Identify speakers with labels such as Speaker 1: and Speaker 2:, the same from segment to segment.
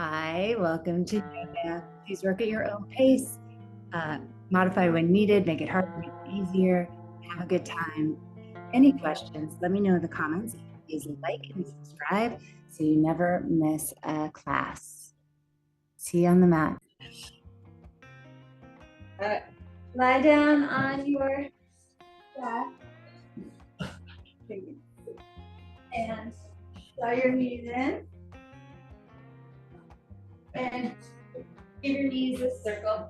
Speaker 1: Hi, welcome to yoga. Please work at your own pace. Modify when needed, make it harder, make it easier. Have a good time. Any questions, let me know in the comments. Please like and subscribe so you never miss a class. See you on the mat. Lie down on your back and draw your knees in. And give your knees a circle.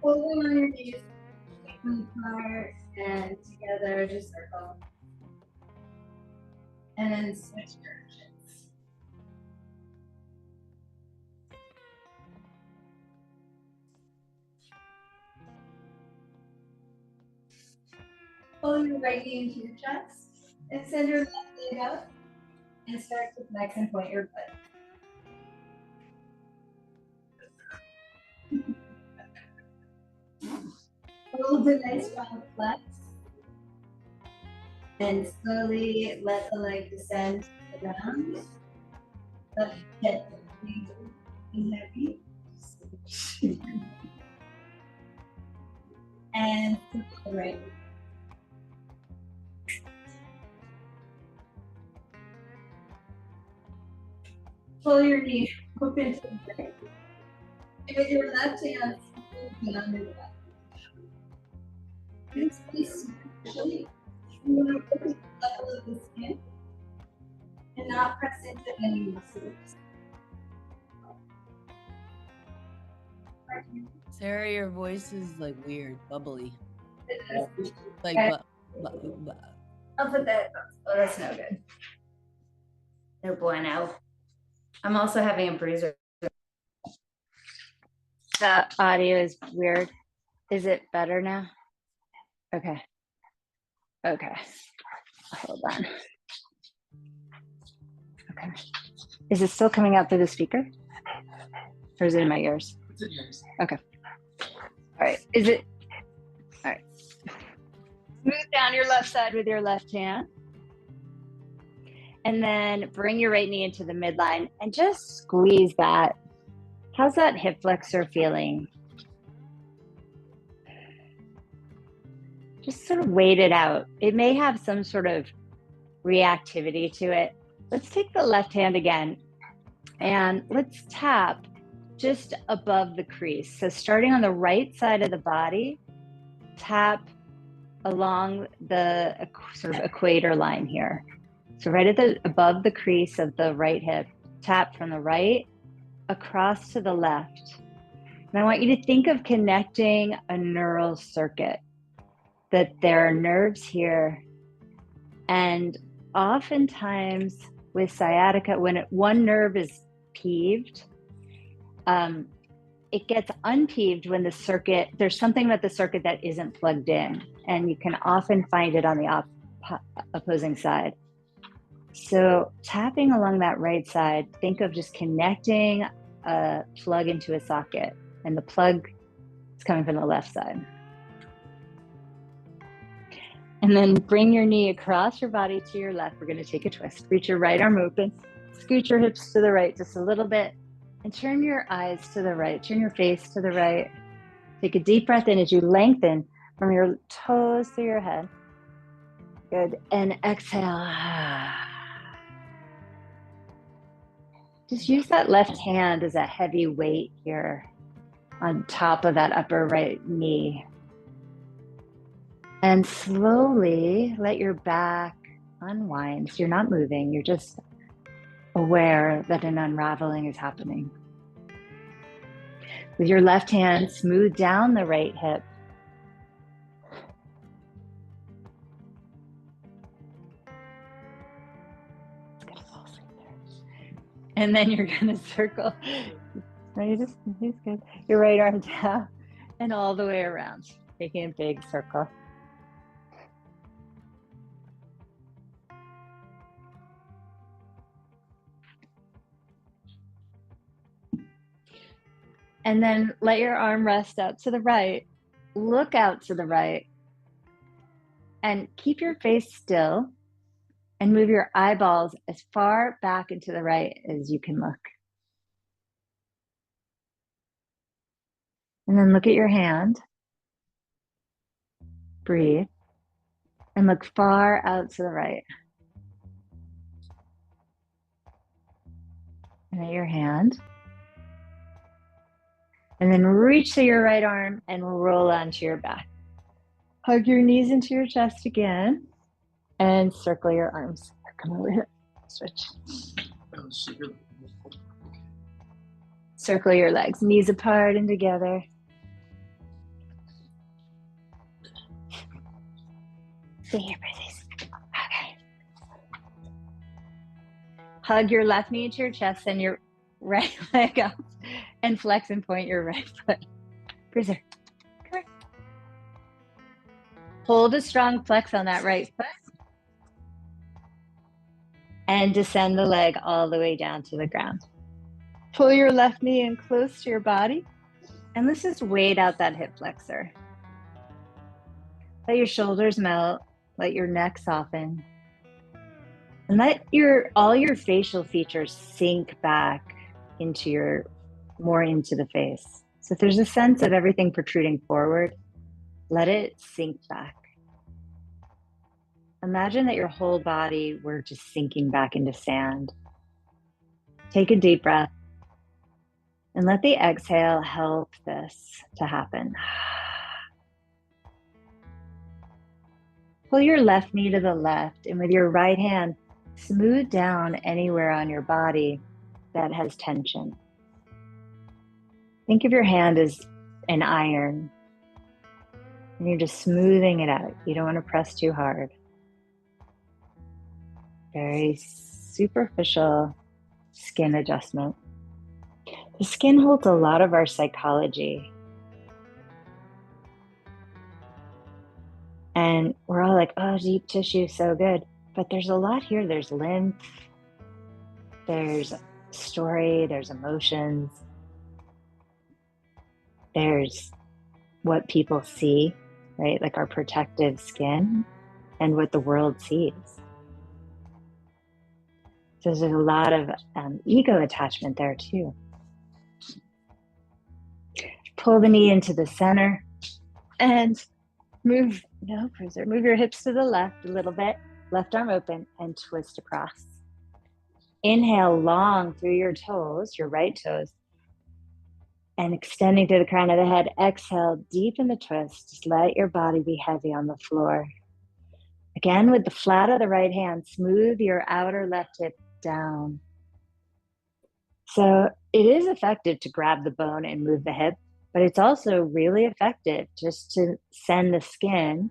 Speaker 1: Hold them on your knees, take them apart and together, just circle. And then switch directions. Pull your right knee into your chest and send your left leg up and start to flex and point your butt. Hold a nice round flex and slowly let the leg descend to the ground. Left hip heavy. And to the right. Pull your knee open to the right. And with your left hand, move down your back. This piece, actually, you want to focus on the level of the skin and not press into any muscles.
Speaker 2: Sarah, your voice is like weird, bubbly. Like,
Speaker 1: okay. I'll put that. Oh, that's no good. No bueno. I'm also having a bruiser. The audio is weird. Is it better now? Okay. Okay. Hold on. Okay. Is it still coming out through the speaker? Or is it in my ears?
Speaker 3: It's in yours.
Speaker 1: Okay. All right. Is it? All right. Smooth down your left side with your left hand. And then bring your right knee into the midline and just squeeze that. How's that hip flexor feeling? Just sort of wait it out. It may have some sort of reactivity to it. Let's take the left hand again and let's tap just above the crease. So starting on the right side of the body, tap along the sort of equator line here. So right at the above the crease of the right hip, tap from the right across to the left. And I want you to think of connecting a neural circuit, that there are nerves here. And oftentimes with sciatica, when one nerve is peeved, it gets unpeeved when the circuit, there's something about the circuit that isn't plugged in. And you can often find it on the opposing side. So tapping along that right side, think of just connecting a plug into a socket, and the plug is coming from the left side. And then bring your knee across your body to your left. We're going to take a twist. Reach your right arm open, scoot your hips to the right just a little bit, and turn your eyes to the right. Turn your face to the right. Take a deep breath in as you lengthen from your toes to your head. Good. And exhale. Just use that left hand as a heavy weight here on top of that upper right knee. And slowly let your back unwind. So you're not moving, you're just aware that an unraveling is happening. With your left hand, smooth down the right hip. And then you're going to circle. Just good. Your right arm down and all the way around, making a big circle. And then let your arm rest out to the right. Look out to the right. And keep your face still and move your eyeballs as far back and to the right as you can look. And then look at your hand. Breathe. And look far out to the right. And at your hand. And then reach to your right arm and roll onto your back. Hug your knees into your chest again. And circle your arms. Come over here. Switch. Circle your legs, knees apart and together. Stay here, please. Okay. Hug your left knee to your chest and your right leg up and flex and point your right foot. Bruiser, come here. Hold a strong flex on that right foot. And descend the leg all the way down to the ground. Pull your left knee in close to your body. And let's just wait out that hip flexor. Let your shoulders melt. Let your neck soften. And let all your facial features sink back more into the face. So if there's a sense of everything protruding forward, let it sink back. Imagine that your whole body were just sinking back into sand. Take a deep breath and let the exhale help this to happen. Pull your left knee to the left and with your right hand, smooth down anywhere on your body that has tension. Think of your hand as an iron and you're just smoothing it out. You don't want to press too hard. Very superficial skin adjustment. The skin holds a lot of our psychology. And we're all like, oh, deep tissue, so good. But there's a lot here. There's lymph, there's story, there's emotions, there's what people see, right? Like our protective skin and what the world sees. So there's a lot of ego attachment there too. Pull the knee into the center and move your hips to the left a little bit, left arm open and twist across. Inhale long through your toes, your right toes, and extending to the crown of the head. Exhale, deepen the twist. Just let your body be heavy on the floor. Again, with the flat of the right hand, smooth your outer left hip down. So it is effective to grab the bone and move the hip, but it's also really effective just to send the skin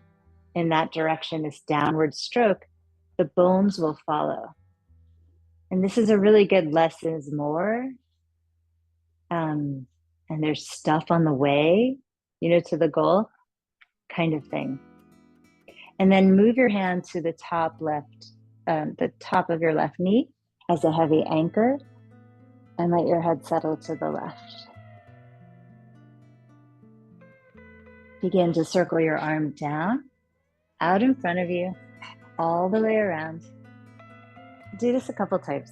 Speaker 1: in that direction, this downward stroke. The bones will follow. And this is a really good less is more. And there's stuff on the way, to the goal kind of thing. And then move your hand to the top of your left knee as a heavy anchor and let your head settle to the left. Begin to circle your arm down, out in front of you, all the way around. Do this a couple times.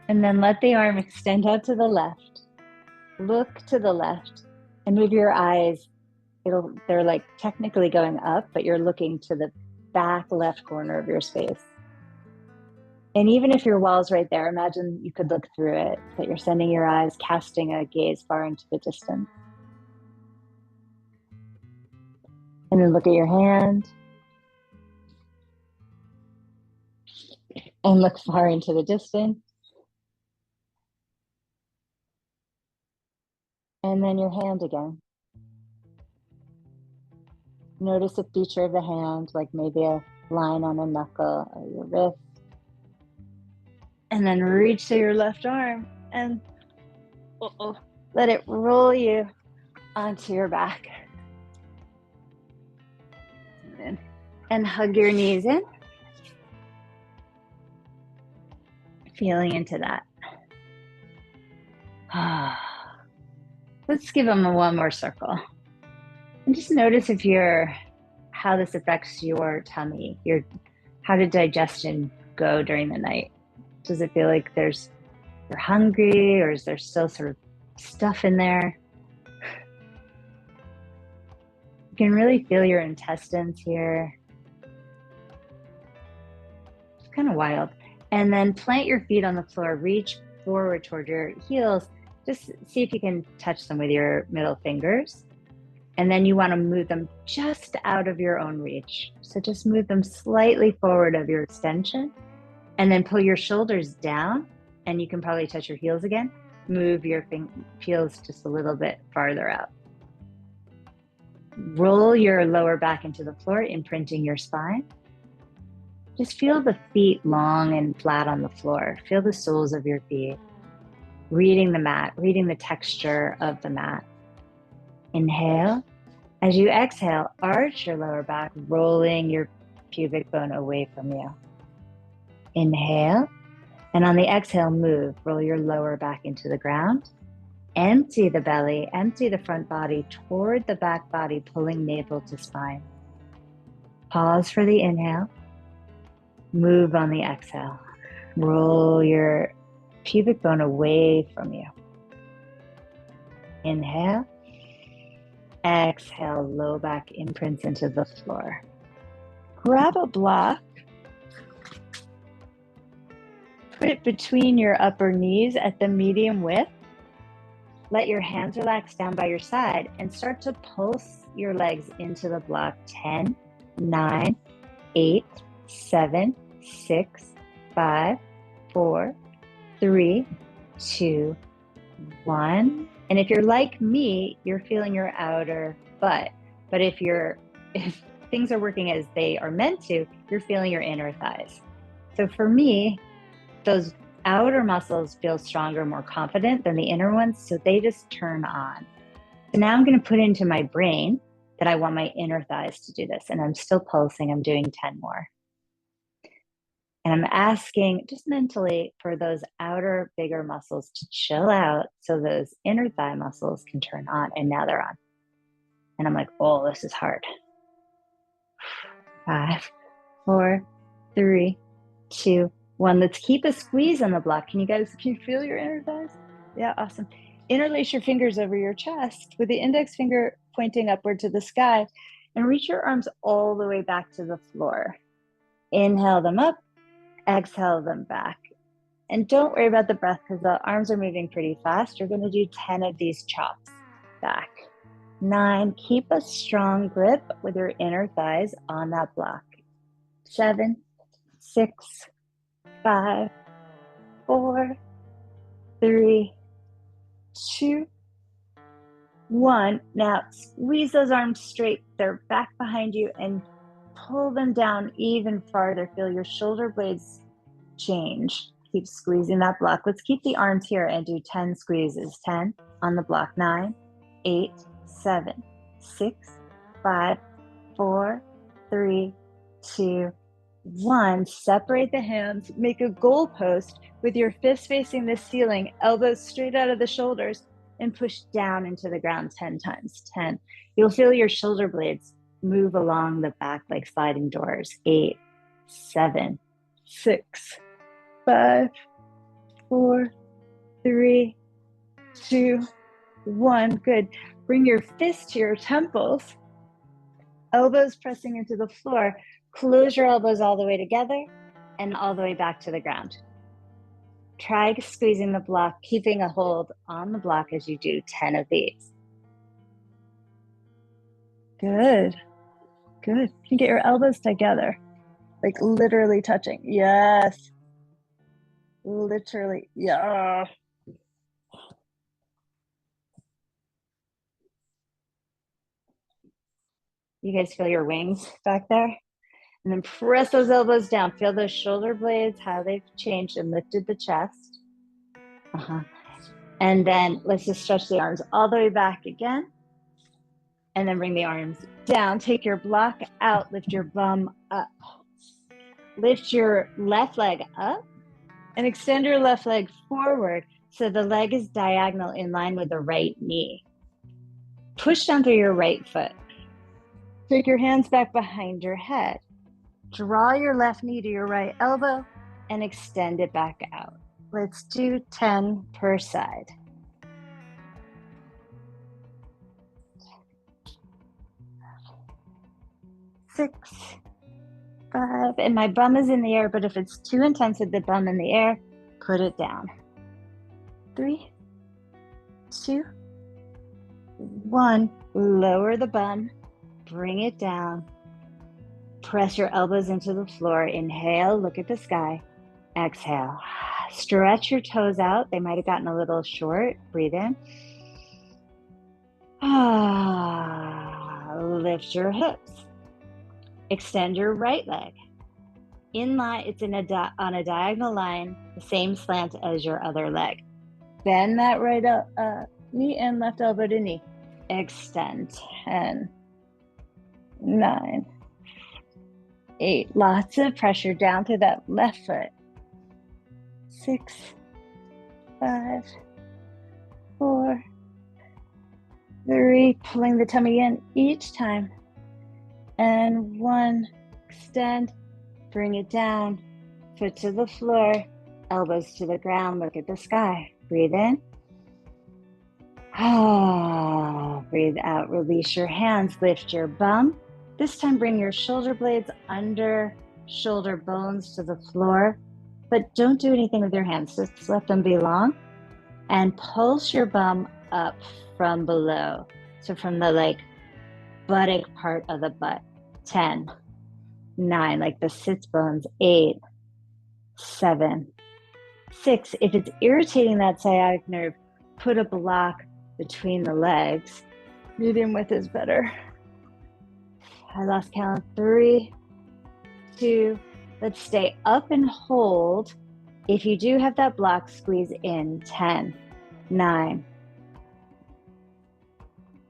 Speaker 1: And then let the arm extend out to the left. Look to the left and move your eyes. They're like technically going up, but you're looking to the back left corner of your space. And even if your wall's right there, imagine you could look through it, that you're sending your eyes, casting a gaze far into the distance. And then look at your hand. And look far into the distance. And then your hand again. Notice a feature of the hand, like maybe a line on a knuckle or your wrist. And then reach to your left arm and let it roll you onto your back. And hug your knees in. Feeling into that. Let's give them one more circle. And just notice how this affects your tummy, how did digestion go during the night? Does it feel like you're hungry, or is there still sort of stuff in there? You can really feel your intestines here. It's kind of wild. And then plant your feet on the floor, reach forward toward your heels. Just see if you can touch them with your middle fingers. And then you want to move them just out of your own reach. So just move them slightly forward of your extension, and then pull your shoulders down, and you can probably touch your heels again. Move your heels just a little bit farther out. Roll your lower back into the floor, imprinting your spine. Just feel the feet long and flat on the floor. Feel the soles of your feet. Reading the mat, reading the texture of the mat. Inhale. As you exhale, arch your lower back, rolling your pubic bone away from you. Inhale. And on the exhale, move. Roll your lower back into the ground. Empty the belly, empty the front body toward the back body, pulling navel to spine. Pause for the inhale. Move on the exhale. Roll your pubic bone away from you. Inhale. Exhale, low back imprints into the floor. Grab a block. Put it between your upper knees at the medium width. Let your hands relax down by your side and start to pulse your legs into the block. 10, 9, 8, 7, 6, 5, 4, 3, 2, 1. And if you're like me, you're feeling your outer butt. But if things are working as they are meant to, you're feeling your inner thighs. So for me, those outer muscles feel stronger, more confident than the inner ones, so they just turn on. So now I'm going to put into my brain that I want my inner thighs to do this, and I'm still pulsing. I'm doing 10 more. And I'm asking just mentally for those outer, bigger muscles to chill out so those inner thigh muscles can turn on, and now they're on. And I'm like, oh, this is hard. 5, 4, 3, 2, 1. Let's keep a squeeze on the block. Can you feel your inner thighs? Yeah, awesome. Interlace your fingers over your chest with the index finger pointing upward to the sky, and reach your arms all the way back to the floor. Inhale them up, exhale them back. And don't worry about the breath because the arms are moving pretty fast. You're going to do 10 of these chops back. 9, keep a strong grip with your inner thighs on that block. 7, 6, 5, 4, 3, 2, 1. Now squeeze those arms straight. They're back behind you, and pull them down even farther. Feel your shoulder blades change. Keep squeezing that block. Let's keep the arms here and do 10 squeezes. 10 on the block. 9, 8, 7, 6, 5, 4, 3, 2, 1. Separate the hands. Make a goalpost with your fists facing the ceiling, elbows straight out of the shoulders, and push down into the ground 10 times. 10. You'll feel your shoulder blades move along the back like sliding doors. 8, 7, 6, 5, 4, 3, 2, 1. Good. Bring your fist to your temples, elbows pressing into the floor. Close your elbows all the way together and all the way back to the ground. Try squeezing the block, keeping a hold on the block as you do 10 of these. Good. Good. You can get your elbows together, like literally touching. Yes. Literally. Yeah. You guys feel your wings back there? And then press those elbows down. Feel those shoulder blades, how they've changed and lifted the chest. And then let's just stretch the arms all the way back again. And then bring the arms down. Take your block out. Lift your bum up. Lift your left leg up and extend your left leg forward so the leg is diagonal in line with the right knee. Push down through your right foot. Take your hands back behind your head. Draw your left knee to your right elbow and extend it back out. Let's do 10 per side. 6, 5, and my bum is in the air, but if it's too intense with the bum in the air, put it down. 3, 2, 1. Lower the bum, bring it down. Press your elbows into the floor. Inhale, look at the sky. Exhale. Stretch your toes out. They might have gotten a little short. Breathe in. Lift your hips. Extend your right leg. In line, it's on a diagonal line, the same slant as your other leg. Bend that right knee and left elbow to knee. Extend. 10, 9, 8. Lots of pressure down through that left foot. 6, 5, 4, 3. Pulling the tummy in each time. And 1. Extend. Bring it down. Foot to the floor. Elbows to the ground. Look at the sky. Breathe in. Breathe out. Release your hands. Lift your bum. This time bring your shoulder blades under shoulder bones to the floor. But don't do anything with your hands. Just let them be long. And pulse your bum up from below. So from the buttock part of the butt. 10, 9, like the sits bones. 8, 7, 6. If it's irritating that sciatic nerve, put a block between the legs. Medium width is better. I lost count. 3, 2. Let's stay up and hold. If you do have that block, squeeze in. 10, 9.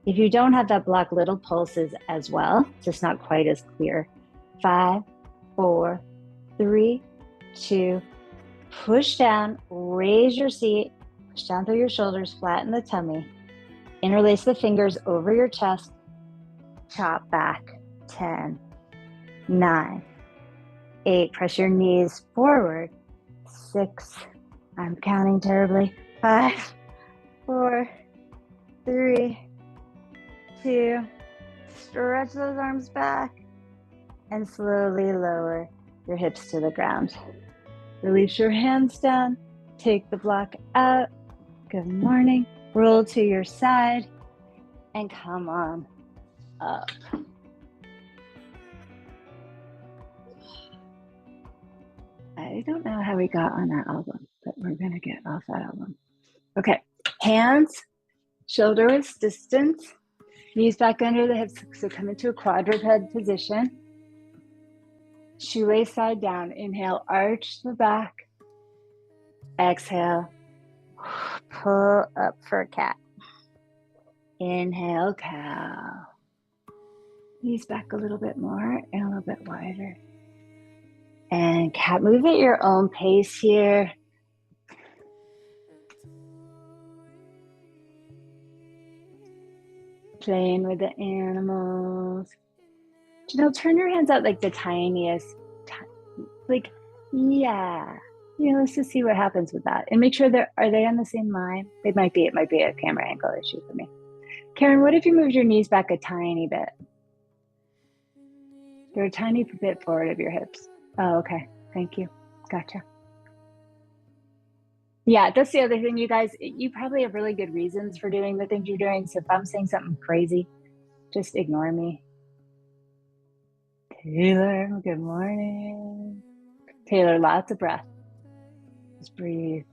Speaker 1: If you don't have that block, little pulses as well, just not quite as clear. 5, 4, 3, 2. Push down, raise your seat, push down through your shoulders, flatten the tummy. Interlace the fingers over your chest, chop back. 10, 9, 8. Press your knees forward. 6, I'm counting terribly. 5, 4, 3, 2. Stretch those arms back and slowly lower your hips to the ground. Release your hands down. Take the block out. Good morning. Roll to your side and come on up. I don't know how we got on that album, but we're going to get off that album. Okay. Hands, shoulder width distance. Knees back under the hips, so come into a quadruped position. Shoelace side down. Inhale, arch the back. Exhale, pull up for cat. Inhale, cow. Knees back a little bit more and a little bit wider. And cat, move at your own pace here. Playing with the animals. Turn your hands out like the tiniest. Yeah. Let's just see what happens with that. And make sure are they on the same line? It might be a camera angle issue for me. Karen, what if you moved your knees back a tiny bit? They're a tiny bit forward of your hips. Oh, okay. Thank you. Gotcha. Yeah, that's the other thing, you guys. You probably have really good reasons for doing the things you're doing. So if I'm saying something crazy, just ignore me. Taylor, good morning. Taylor, lots of breath. Just breathe.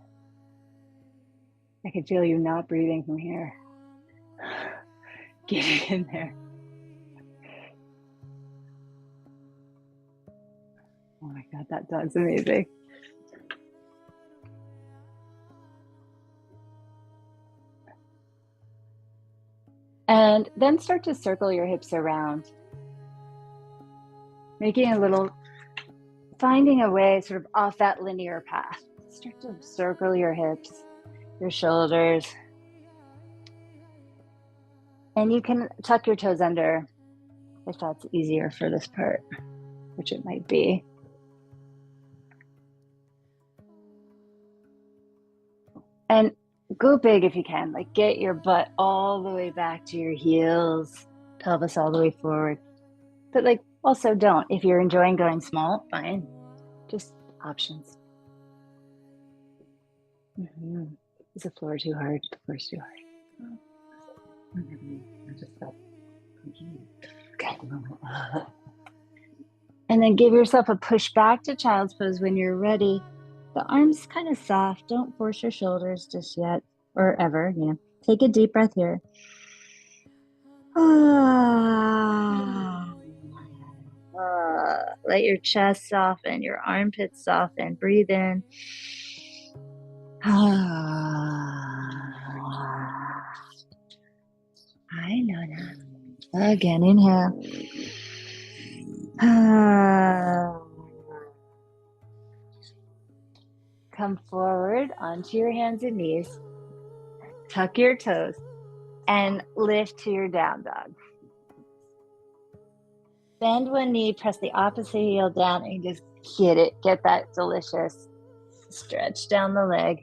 Speaker 1: I can feel you not breathing from here. Get it in there. Oh my God, that dog's amazing. And then start to circle your hips around. Finding a way sort of off that linear path. Start to circle your hips, your shoulders. And you can tuck your toes under if that's easier for this part, which it might be. And go big if you can, like get your butt all the way back to your heels, pelvis all the way forward. But like also don't. If you're enjoying going small, fine. Just options. Is the floor too hard? The floor's too hard. Okay. And then give yourself a push back to child's pose when you're ready. The arms kind of soft. Don't force your shoulders just yet or ever, you know. Take a deep breath here. Let your chest soften, your armpits soften. Breathe in. I know that. Again, inhale. Come forward onto your hands and knees. Tuck your toes and lift to your down dog. Bend one knee, press the opposite heel down, and just get that delicious stretch down the leg.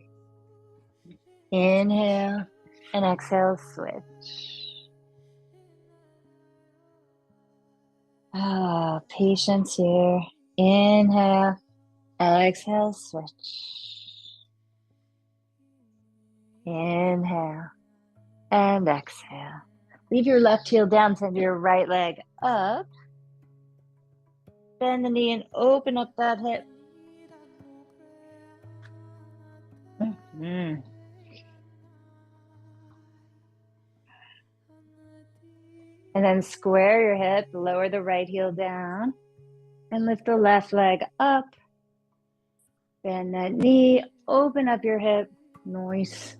Speaker 1: Inhale and exhale, switch. Patience here. Inhale, exhale, switch. Inhale and exhale. Leave your left heel down, send your right leg up. Bend the knee and open up that hip. And then square your hip, lower the right heel down, and lift the left leg up. Bend that knee, open up your hip. Nice.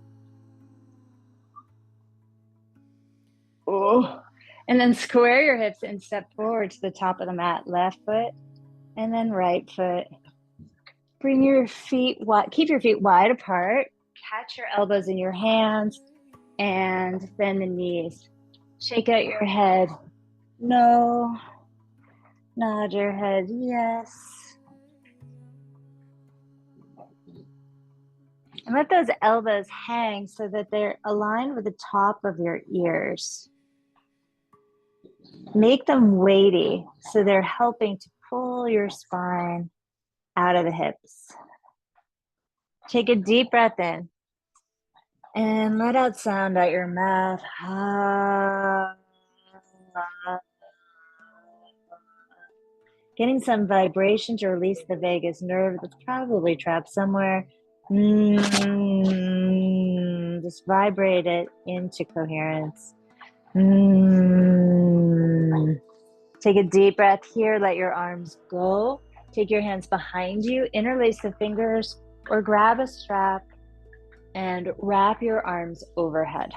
Speaker 1: Oh. And then square your hips and step forward to the top of the mat. Left foot and then right foot. Bring your feet wide, keep your feet wide apart. Catch your elbows in your hands and bend the knees. Shake out your head. No. Nod your head. Yes. And let those elbows hang so that they're aligned with the top of your ears. Make them weighty so they're helping to pull your spine out of the hips. Take a deep breath in and let out sound out your mouth. Getting some vibration to release the vagus nerve that's probably trapped somewhere. Just vibrate it into coherence. Take a deep breath here. Let your arms go. Take your hands behind you. Interlace the fingers or grab a strap and wrap your arms overhead.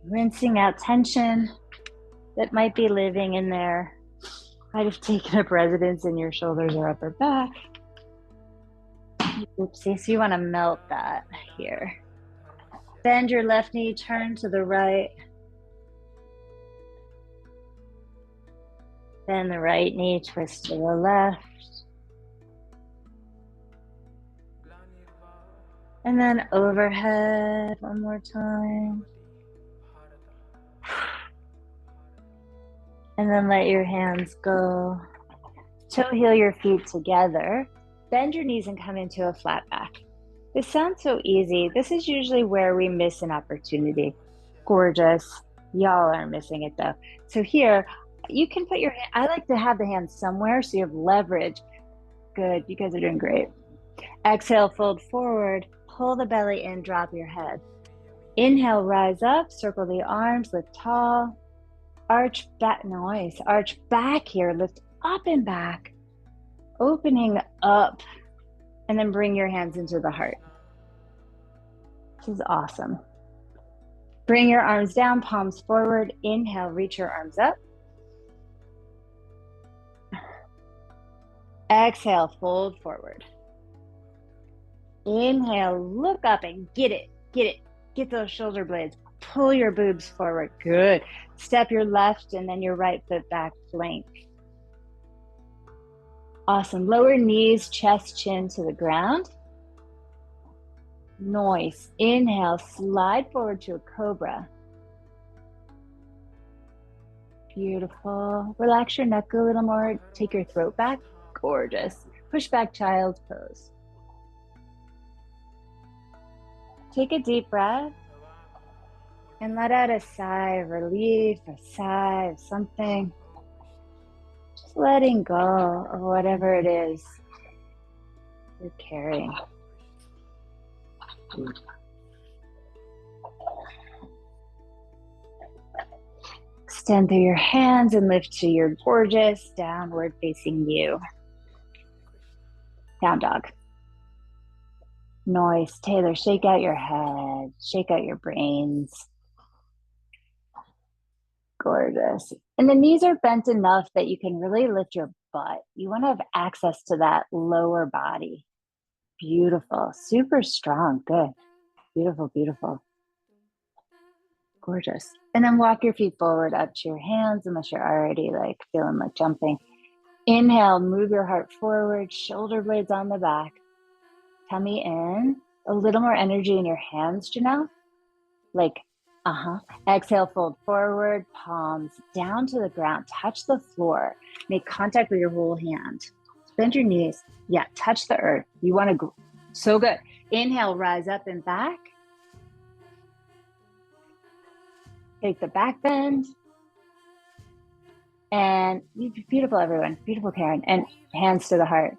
Speaker 1: Rinsing out tension that might be living in there. Might have taken up residence in your shoulders or upper back. Oopsie, so you want to melt that here. Bend your left knee, turn to the right. Bend the right knee, twist to the left. And then overhead one more time. And then let your hands go. Toe heel your feet together. Bend your knees and come into a flat back. This sounds so easy. This is usually where we miss an opportunity. Gorgeous. Y'all are missing it though. So here, you can put your hand, I like to have the hands somewhere so you have leverage. Good, you guys are doing great. Exhale, fold forward, pull the belly in, drop your head. Inhale, rise up, circle the arms, lift tall. Arch back, nice. Arch back here, lift up and back. Opening up, and then bring your hands into the heart. This is awesome. Bring your arms down, palms forward. Inhale, reach your arms up. Exhale, fold forward. Inhale, look up and get it. Get those shoulder blades. pull your boobs forward. Good. Step your left and then your right foot back, plank. Awesome. Lower knees, chest, chin to the ground. Nice. Inhale, slide forward to a cobra. Beautiful. Relax your neck a little more. Take your throat back. Gorgeous. Push back, child's pose. Take a deep breath and let out a sigh of relief, a sigh of something. Just letting go of whatever it is you're carrying. Extend through your hands and lift to your gorgeous downward facing you. Down dog. Nice. Taylor, shake out your head. Shake out your brains. Gorgeous. And the knees are bent enough that you can really lift your butt. You want to have access to that lower body. Beautiful. Super strong. Good. Beautiful, beautiful. Gorgeous. And then walk your feet forward up to your hands unless you're already like feeling like jumping. Inhale, move your heart forward, shoulder blades on the back, tummy in. A little more energy in your hands, Janelle. Like, Exhale, fold forward, palms down to the ground, touch the floor, make contact with your whole hand. Bend your knees. Yeah, touch the earth. You want to, so good. Inhale, rise up and back. Take the back bend. And beautiful, everyone. Beautiful, Karen. And hands to the heart.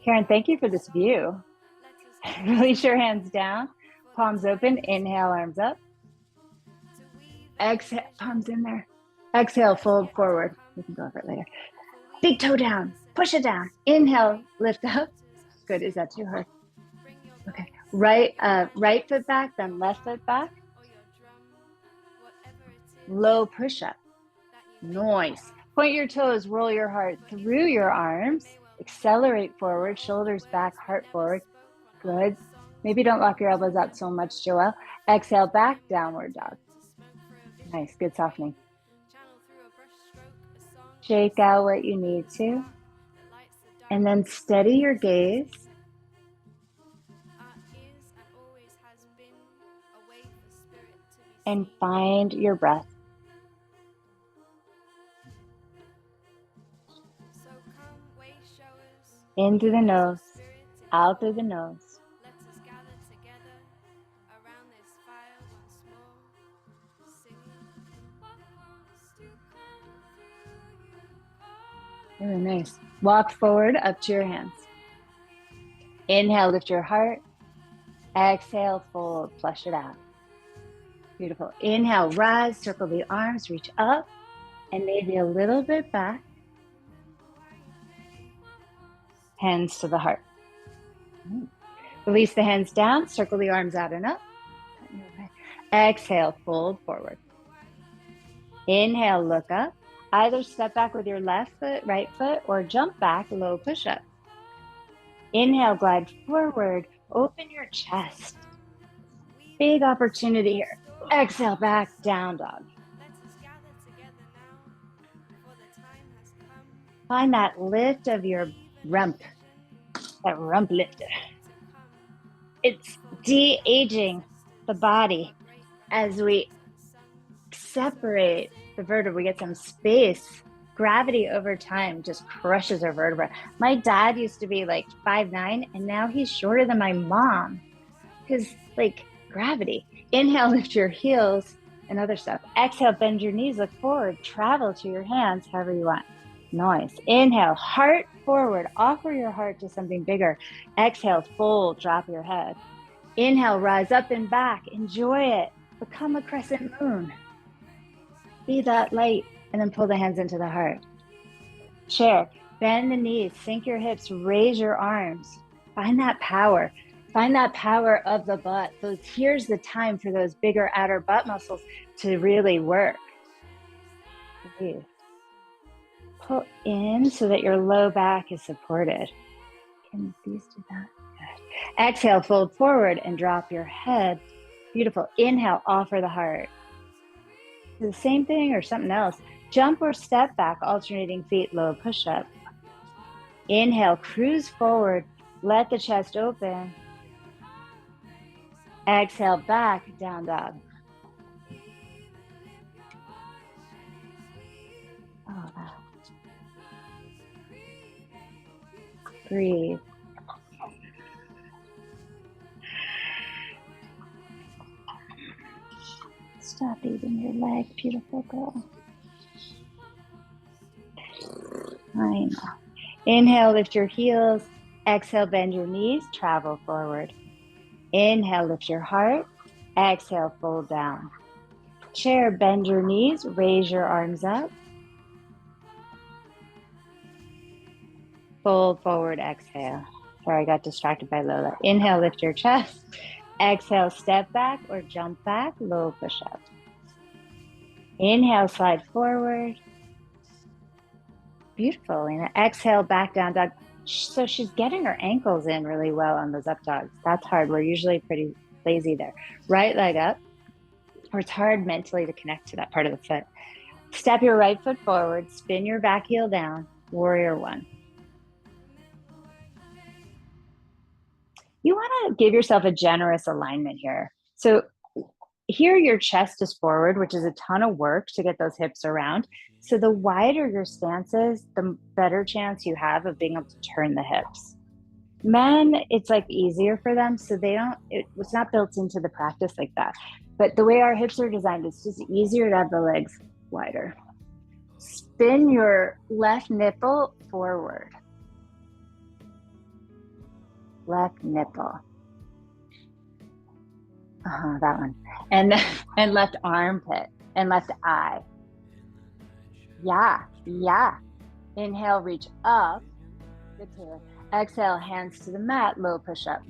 Speaker 1: Karen, thank you for this view. Release your hands down. Palms open. Inhale, arms up. Exhale, palms in there. Exhale, fold forward. We can go over it later. Big toe down. Push it down. Inhale, lift up. Good. Is that too hard? Okay. Right foot back, then left foot back. Low push-up. Nice. Point your toes, roll your heart through your arms. Accelerate forward, shoulders back, heart forward. Good. Maybe don't lock your elbows out so much, Joelle. Exhale, back, downward dog. Nice, good softening. Shake out what you need to. And then steady your gaze. And find your breath. In through the nose, out through the nose. Really nice. Walk forward up to your hands. Inhale, lift your heart. Exhale, fold, flush it out. Beautiful. Inhale, rise, circle the arms, reach up, and maybe a little bit back. Hands to the heart. Release the hands down, circle the arms out and up. Exhale, fold forward. Inhale, look up. Either step back with your left foot, right foot, or jump back, low push-up. Inhale, glide forward, open your chest. Big opportunity here. Exhale, back, down dog. Find that lift of your rump, that rump lifter. It's de-aging the body as we separate the vertebra. We get some space. Gravity over time just crushes our vertebra. My dad used to be like 5'9", and now he's shorter than my mom because like gravity. Inhale, lift your heels and other stuff. Exhale, bend your knees, look forward, travel to your hands however you want. Nice. Inhale, heart forward, offer your heart to something bigger. Exhale, fold, drop your head. Inhale, rise up and back, enjoy it. Become a crescent moon. Be that light, and then pull the hands into the heart. Chair, bend the knees, sink your hips, raise your arms. Find that power. Find that power of the butt. Here's the time for those bigger outer butt muscles to really work. Breathe. Pull in so that your low back is supported. Can these do that? Good. Exhale, fold forward and drop your head. Beautiful. Inhale, offer the heart. Do the same thing or something else. Jump or step back, alternating feet, low push-up. Inhale, cruise forward. Let the chest open. Exhale, back, down dog. Oh, wow. Breathe. Stop eating your leg, beautiful girl. I know. Inhale, lift your heels. Exhale, bend your knees, travel forward. Inhale, lift your heart. Exhale, fold down. Chair, bend your knees, raise your arms up. Fold forward, exhale. Sorry, I got distracted by Lola. Inhale, lift your chest. Exhale, step back or jump back, low push-up. Inhale, slide forward. Beautiful, Elena. Exhale, back down dog. So she's getting her ankles in really well on those up dogs. That's hard. We're usually pretty lazy there. Right leg up, or it's hard mentally to connect to that part of the foot. Step your right foot forward, spin your back heel down, warrior one. You want to give yourself a generous alignment here. So here your chest is forward, which is a ton of work to get those hips around. So the wider your stance is, the better chance you have of being able to turn the hips. Men, it's like easier for them, so it's not built into the practice like that. But the way our hips are designed, it's just easier to have the legs wider. Spin your left nipple forward. Left nipple. That one. And left armpit and left eye. Yeah. Inhale, reach up. Good to it. Exhale, hands to the mat, low push-up.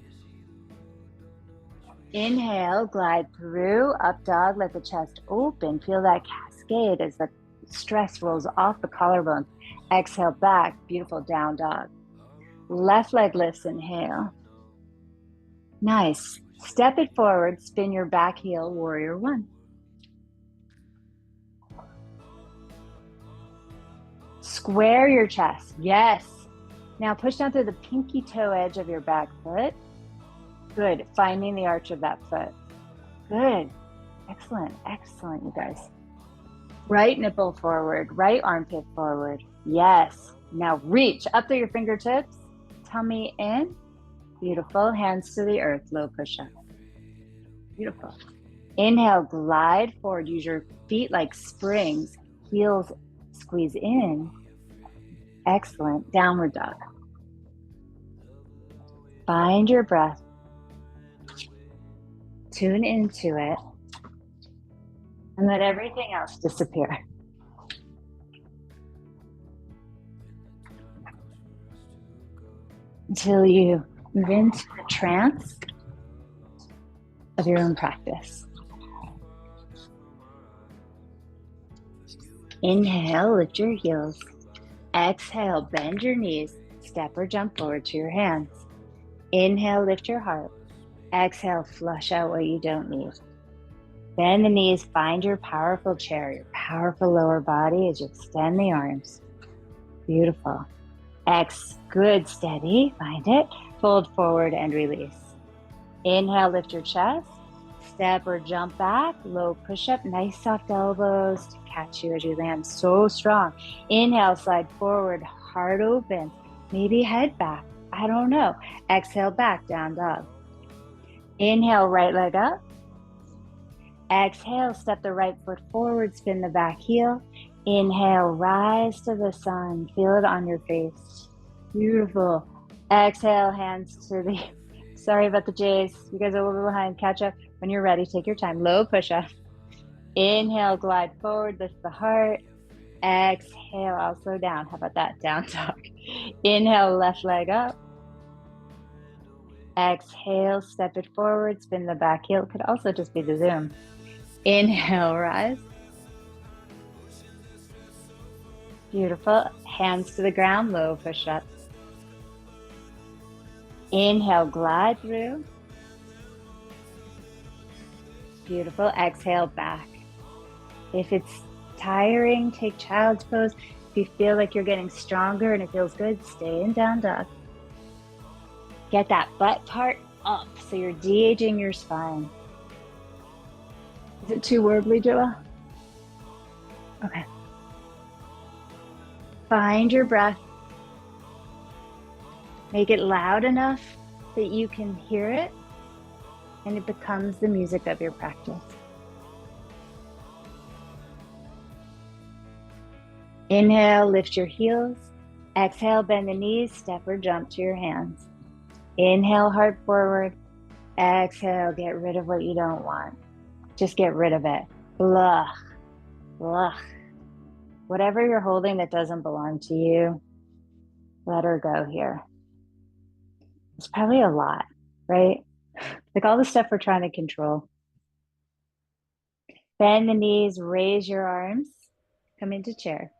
Speaker 1: Inhale, glide through, up dog, let the chest open. Feel that cascade as the stress rolls off the collarbone. Exhale, back, beautiful, down dog. Left leg lifts, inhale. Nice. Step it forward, spin your back heel, warrior one. Square your chest, yes. Now push down through the pinky toe edge of your back foot. Good, finding the arch of that foot. Good, excellent, you guys. Right nipple forward, right armpit forward. Yes, now reach up through your fingertips, tummy in. Beautiful, hands to the earth, low push-up. Beautiful. Inhale, glide forward, use your feet like springs, heels squeeze in. Excellent, downward dog. Find your breath. Tune into it. And let everything else disappear. Until you move into the trance of your own practice. Inhale, lift your heels. Exhale, bend your knees. Step or jump forward to your hands. Inhale, lift your heart. Exhale, flush out what you don't need. Bend the knees, find your powerful chair, your powerful lower body as you extend the arms. Beautiful. Good, steady, find it. Fold forward and release. Inhale, lift your chest. Step or jump back, low push-up, nice soft elbows to catch you as you land, so strong. Inhale, slide forward, heart open, maybe head back, I don't know. Exhale, back, down dog. Inhale, right leg up. Exhale, step the right foot forward, spin the back heel. Inhale, rise to the sun, feel it on your face. Beautiful. Exhale, hands to the, sorry about the J's, you guys are a little behind, catch up. When you're ready, take your time, low push-up. Inhale, glide forward, lift the heart. Exhale, I'll slow down. How about that? Down dog. Inhale, left leg up. Exhale, step it forward, spin the back heel. It could also just be the zoom. Inhale, rise. Beautiful. Hands to the ground, low push-up. Inhale, glide through. Beautiful. Exhale back. If it's tiring, take child's pose. If you feel like you're getting stronger and it feels good, stay in down dog. Get that butt part up so you're de-aging your spine. Is it too warbly, Joa? Okay. Find your breath. Make it loud enough that you can hear it, and it becomes the music of your practice. Inhale, lift your heels. Exhale, bend the knees, step or jump to your hands. Inhale, heart forward. Exhale, get rid of what you don't want. Just get rid of it. Blah, blah. Whatever you're holding that doesn't belong to you, let her go here. It's probably a lot, right? Like all the stuff we're trying to control. Bend the knees, raise your arms, come into chair.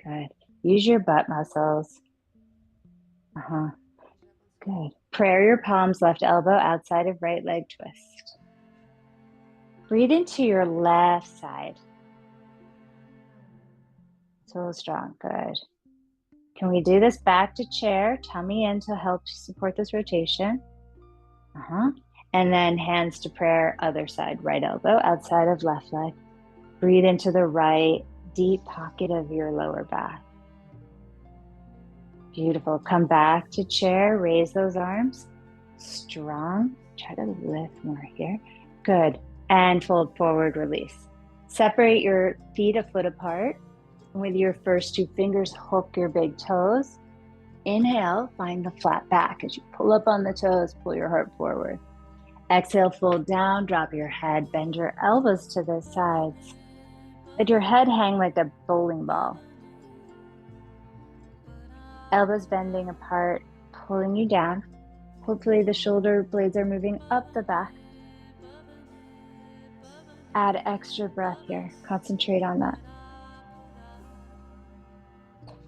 Speaker 1: Good. Use your butt muscles. Good. Prayer your palms, left elbow outside of right leg twist. Breathe into your left side. So strong. Good. Can we do this back to chair? Tummy in to help support this rotation. And then hands to prayer, other side, right elbow outside of left leg. Breathe into the right deep pocket of your lower back. Beautiful. Come back to chair, raise those arms. Strong. Try to lift more here. Good. And fold forward, release. Separate your feet a foot apart. With your first two fingers, hook your big toes. Inhale, find the flat back. As you pull up on the toes, pull your heart forward. Exhale, fold down, drop your head, bend your elbows to the sides. Let your head hang like a bowling ball. Elbows bending apart, pulling you down. Hopefully the shoulder blades are moving up the back. Add extra breath here. Concentrate on that.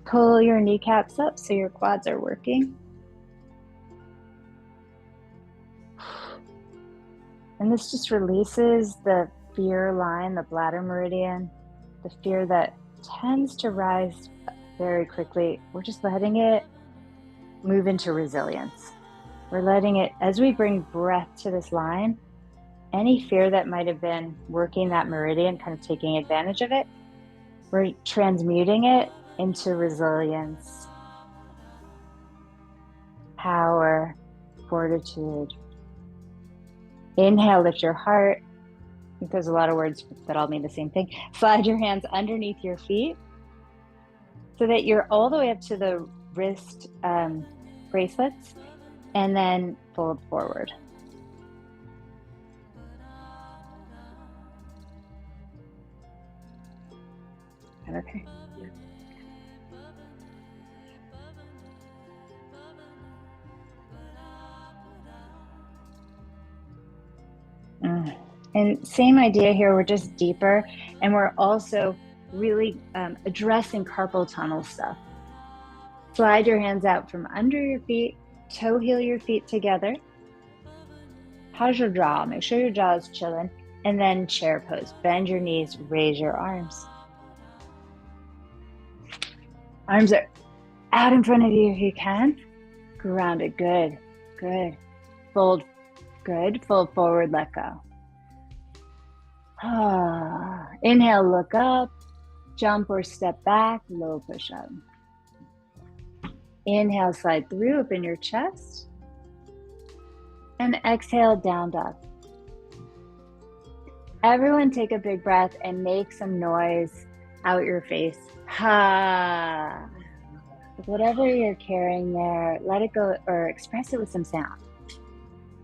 Speaker 1: Pull your kneecaps up so your quads are working. And this just releases the fear line, the bladder meridian, the fear that tends to rise very quickly. We're just letting it move into resilience. We're letting it, as we bring breath to this line, any fear that might have been working that meridian, kind of taking advantage of it, we're transmuting it into resilience, power, fortitude. Inhale, lift your heart. I think there's a lot of words that all mean the same thing. Slide your hands underneath your feet so that you're all the way up to the wrist bracelets, and then fold forward. Okay. And same idea here, we're just deeper, and we're also really addressing carpal tunnel stuff. Slide your hands out from under your feet, toe heel your feet together. How's your jaw? Make sure your jaw is chilling. And then chair pose. Bend your knees, raise your arms. Arms are out in front of you if you can. Grounded, good, good. Fold, good. Fold forward, let go. Inhale, look up, jump or step back, low push up. Inhale, slide through, open your chest. And exhale, down dog. Everyone take a big breath and make some noise out your face. Ha. Whatever you're carrying there, let it go or express it with some sound.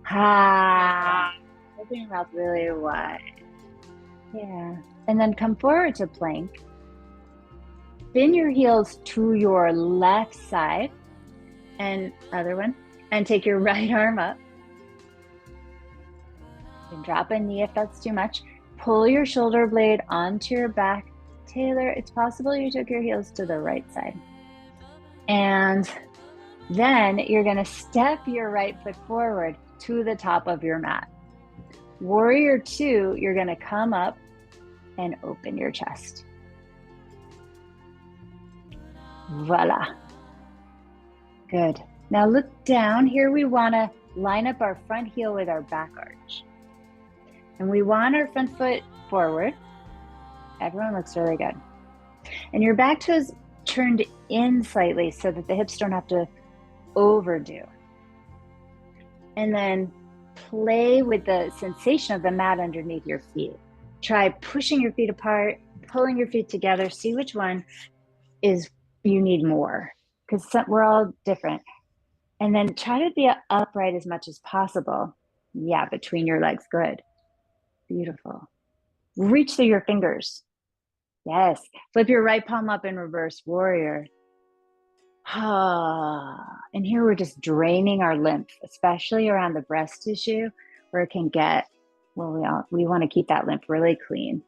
Speaker 1: Ha. Open your mouth really wide. Yeah. And then come forward to plank. Spin your heels to your left side and other one, and take your right arm up. And drop a knee if that's too much. Pull your shoulder blade onto your back. Taylor, it's possible you took your heels to the right side. And then you're going to step your right foot forward to the top of your mat. Warrior two, you're going to come up and open your chest. Voila. Good. Now look down. Here we want to line up our front heel with our back arch. And we want our front foot forward. Everyone looks really good. And your back toes turned in slightly so that the hips don't have to overdo. And then play with the sensation of the mat underneath your feet. Try pushing your feet apart, pulling your feet together. See which one is you need more, because we're all different. And then try to be upright as much as possible. Yeah, between your legs. Good. Beautiful. Reach through your fingers. Yes. Flip your right palm up in reverse warrior. And here we're just draining our lymph, especially around the breast tissue where it can get, well, we want to keep that lymph really clean,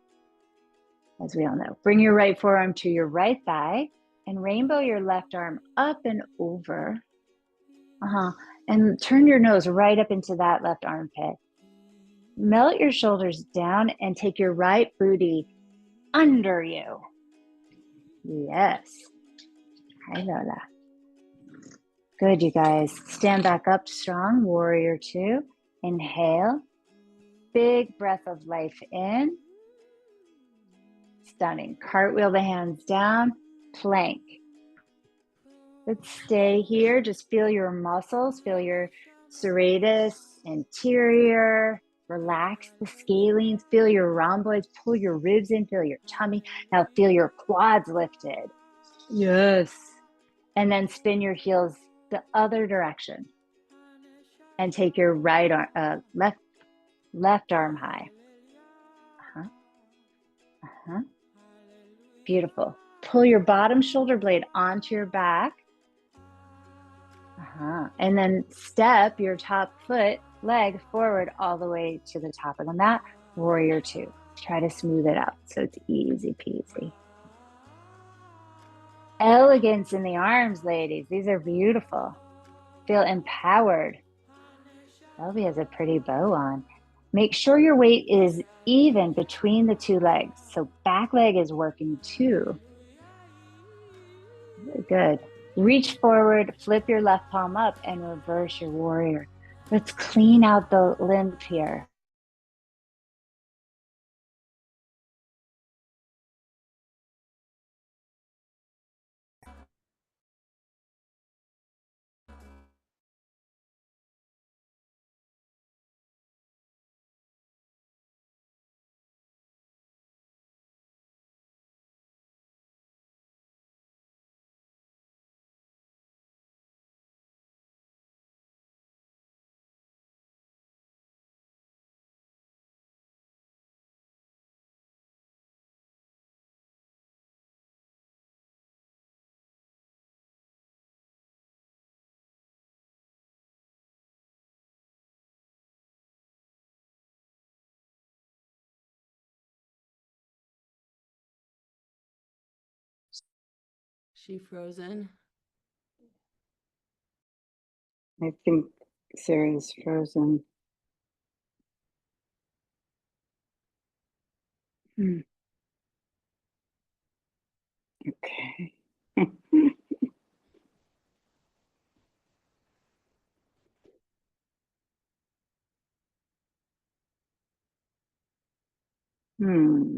Speaker 1: as we all know. Bring your right forearm to your right thigh and rainbow your left arm up and over. And turn your nose right up into that left armpit. Melt your shoulders down and take your right booty under you. Yes. Hi, Lola. Good, you guys. Stand back up strong. Warrior two. Inhale. Big breath of life in. Stunning. Cartwheel the hands down. Plank. Let's stay here. Just feel your muscles. Feel your serratus anterior. Relax the scalenes. Feel your rhomboids. Pull your ribs in. Feel your tummy. Now feel your quads lifted. Yes. And then spin your heels the other direction. And take your right arm, left arm high. Beautiful. Pull your bottom shoulder blade onto your back. And then step your top leg forward all the way to the top of the mat. Warrior two. Try to smooth it out so it's easy peasy. Elegance in the arms, ladies. These are beautiful. Feel empowered. Shelby has a pretty bow on. Make sure your weight is even between the two legs. So back leg is working too. Good. Reach forward, flip your left palm up and reverse your warrior. Let's clean out the lymph here.
Speaker 2: She frozen?
Speaker 3: I think Sarah's frozen. Okay. Okay. Hmm.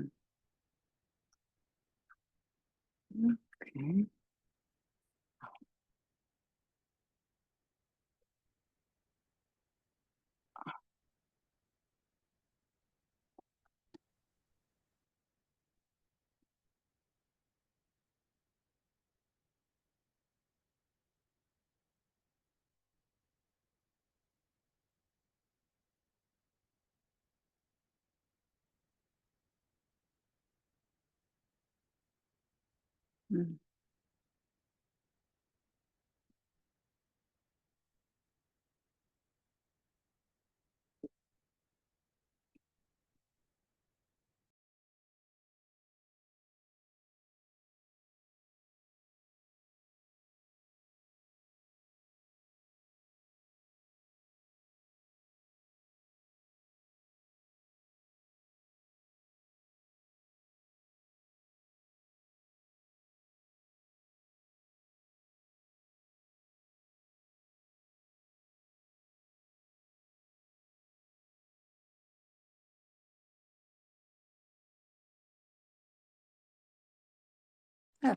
Speaker 1: Oh,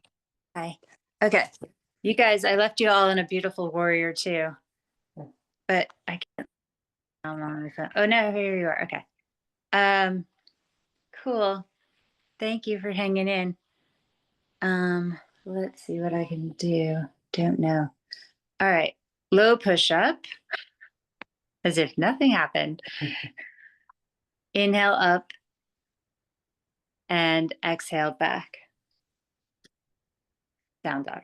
Speaker 1: hi. Okay. You guys, I left you all in a beautiful warrior too. But I can't. I'm on my phone. Oh no, here you are. Okay. Cool. Thank you for hanging in. Let's see what I can do. Don't know. All right. Low push up as if nothing happened. Inhale up and exhale back. Down dog.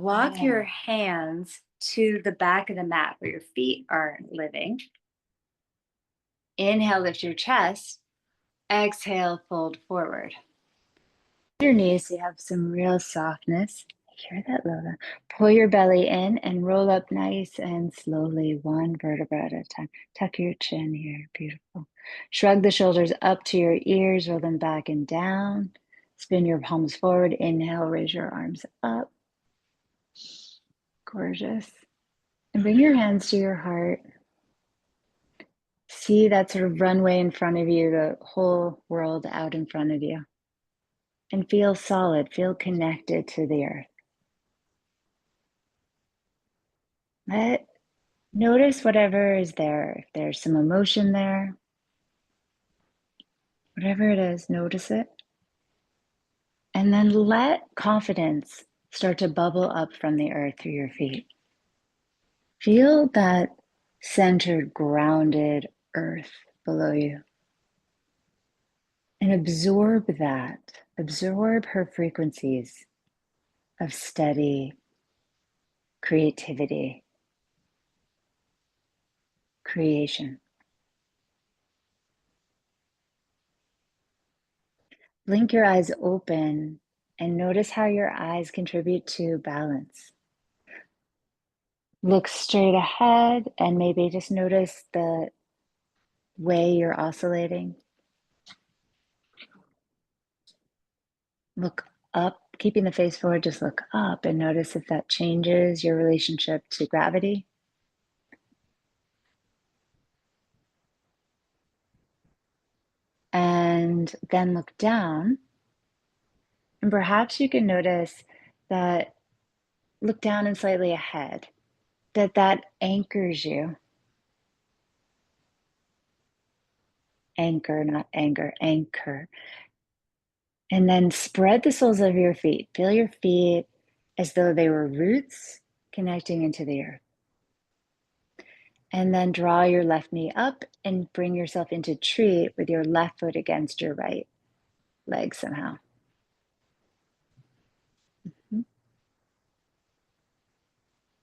Speaker 1: Walk your hands to the back of the mat where your feet are living. Inhale, lift your chest. Exhale, fold forward. Your knees, so you have some real softness. Hear that, Lola? Pull your belly in and roll up nice and slowly, one vertebra at a time. Tuck your chin here. Beautiful. Shrug the shoulders up to your ears, roll them back and down. Spin your palms forward. Inhale, raise your arms up. Gorgeous. And bring your hands to your heart. See that sort of runway in front of you, the whole world out in front of you. And feel solid, feel connected to the earth. Notice whatever is there. If there's some emotion there, whatever it is, notice it. And then let confidence start to bubble up from the earth through your feet. Feel that centered, grounded earth below you. And absorb that. Absorb her frequencies of steady creativity, creation. Blink your eyes open and notice how your eyes contribute to balance. Look straight ahead and maybe just notice the way you're oscillating. Look up, keeping the face forward, just look up and notice if that changes your relationship to gravity. And then look down. And perhaps you can notice that, look down and slightly ahead, that anchors you. Anchor, not anger, anchor. And then spread the soles of your feet. Feel your feet as though they were roots connecting into the earth. And then draw your left knee up and bring yourself into tree with your left foot against your right leg somehow.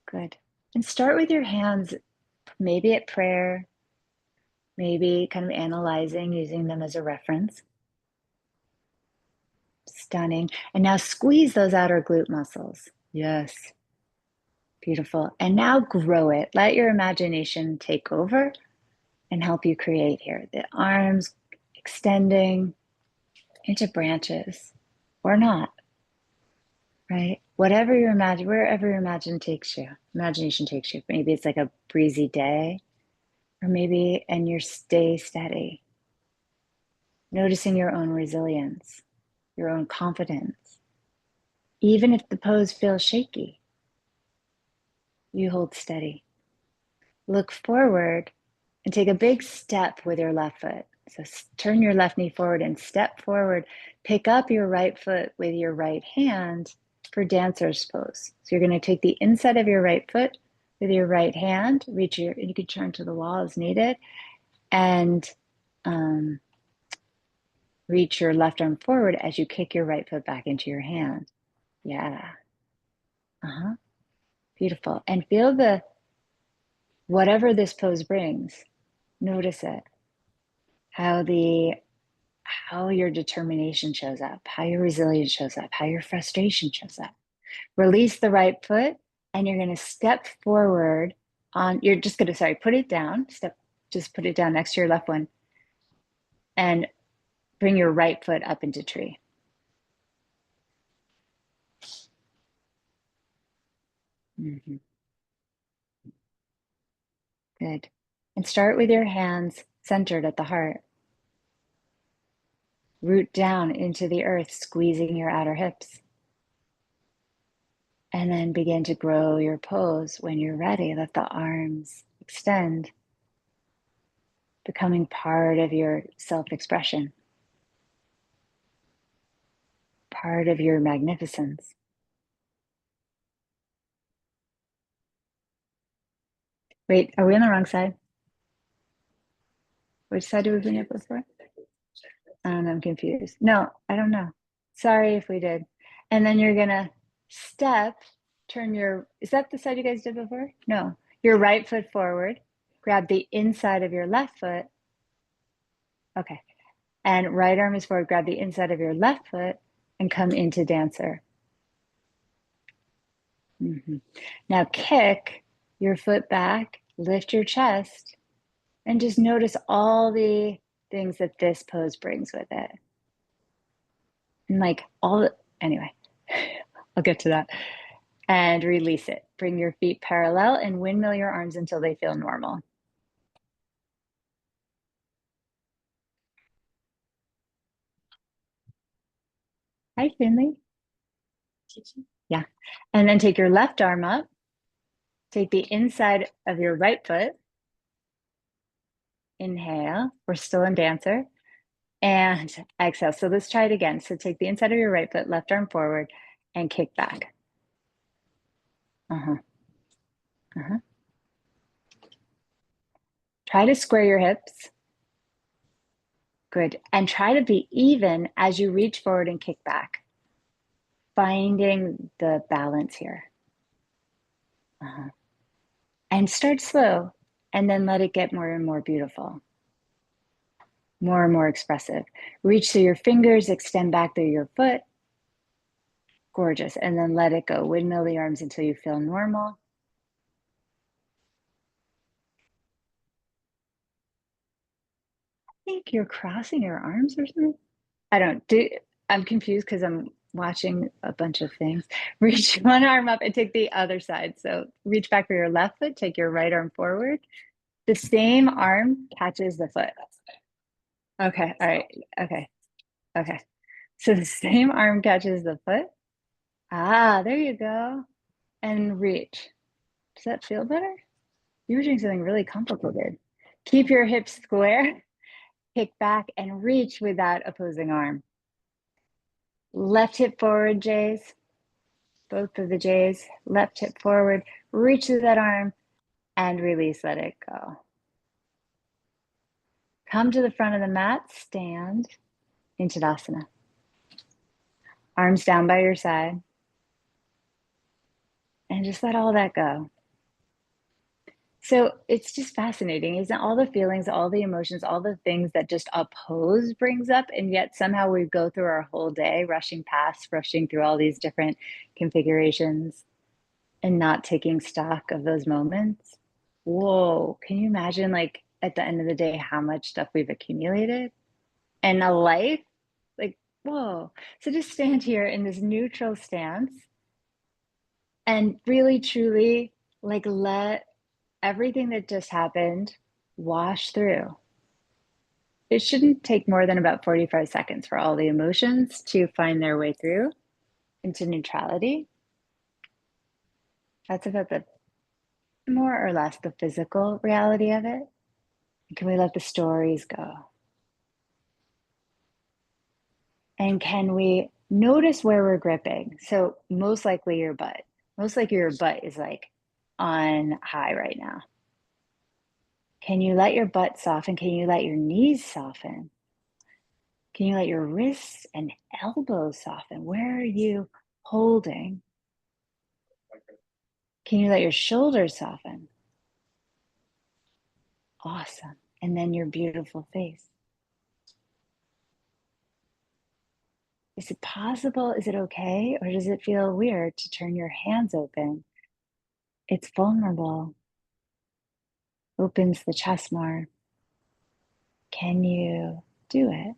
Speaker 1: Good. And start with your hands, maybe at prayer, maybe kind of analyzing, using them as a reference. Stunning. And now squeeze those outer glute muscles. Yes. Beautiful. And now grow it. Let your imagination take over and help you create here. The arms extending into branches or not, right? Whatever you imagine, wherever your imagination takes you. Maybe it's like a breezy day, or maybe, and you stay steady. Noticing your own resilience, your own confidence. Even if the pose feels shaky, you hold steady. Look forward and take a big step with your left foot. So turn your left knee forward and step forward. Pick up your right foot with your right hand for dancer's pose. So you're going to take the inside of your right foot with your right hand, you can turn to the wall as needed, and reach your left arm forward as you kick your right foot back into your hand. Yeah. Beautiful. And feel whatever this pose brings, notice it. How your determination shows up, how your resilience shows up, how your frustration shows up. Release the right foot and you're going to step forward you're just going to, put it down, just put it down next to your left one and bring your right foot up into tree. Good. And start with your hands centered at the heart. Root down into the earth, squeezing your outer hips. And then begin to grow your pose. When you're ready, let the arms extend, becoming part of your self-expression, part of your magnificence. Wait, are we on the wrong side? Which side did we bring up before? I'm confused. No, I don't know. Sorry if we did. And then you're gonna step, turn your, is that the side you guys did before? No, your right foot forward, grab the inside of your left foot. Okay. And right arm is forward, grab the inside of your left foot and come into dancer. Now kick your foot back, lift your chest, and just notice all the things that this pose brings with it. And like anyway, I'll get to that. And release it. Bring your feet parallel and windmill your arms until they feel normal. Hi, Finley. Yeah. And then take your left arm up. Take the inside of your right foot. Inhale. We're still in dancer. And exhale. So let's try it again. So take the inside of your right foot, left arm forward, and kick back. Try to square your hips. Good. And try to be even as you reach forward and kick back. Finding the balance here. And start slow, and then let it get more and more beautiful, more and more expressive. Reach through your fingers, extend back through your foot. Gorgeous. And then let it go. Windmill the arms until you feel normal. I think you're crossing your arms or something. I'm confused because I'm watching a bunch of things. Reach one arm up and take the other side. So reach back for your left foot, take your right arm forward. The same arm catches the foot. Okay, all right, okay. So the same arm catches the foot. Ah, there you go. And reach. Does that feel better? You were doing something really complicated. Keep your hips square, kick back and reach with that opposing arm. Left hip forward, J's. Both of the J's. Left hip forward, reach with that arm and release, let it go. Come to the front of the mat, stand in Tadasana. Arms down by your side. And just let all that go. So it's just fascinating, isn't it? All the feelings, all the emotions, all the things that just oppose brings up, and yet somehow we go through our whole day rushing past, rushing through all these different configurations and not taking stock of those moments. Whoa, can you imagine, like, at the end of the day, how much stuff we've accumulated and a life? Like, whoa. So just stand here in this neutral stance and really, truly, like, let everything that just happened wash through. It shouldn't take more than about 45 seconds for all the emotions to find their way through into neutrality. That's about the more or less the physical reality of it. Can we let the stories go? And can we notice where we're gripping? So most likely your butt. Most likely your butt is like on high right now. Can you let your butt soften? Can you let your knees soften? Can you let your wrists and elbows soften? Where are you holding? Can you let your shoulders soften? Awesome. And then your beautiful face. Is it possible? Is it okay? Or does it feel weird to turn your hands open? It's vulnerable. Opens the chest more. Can you do it?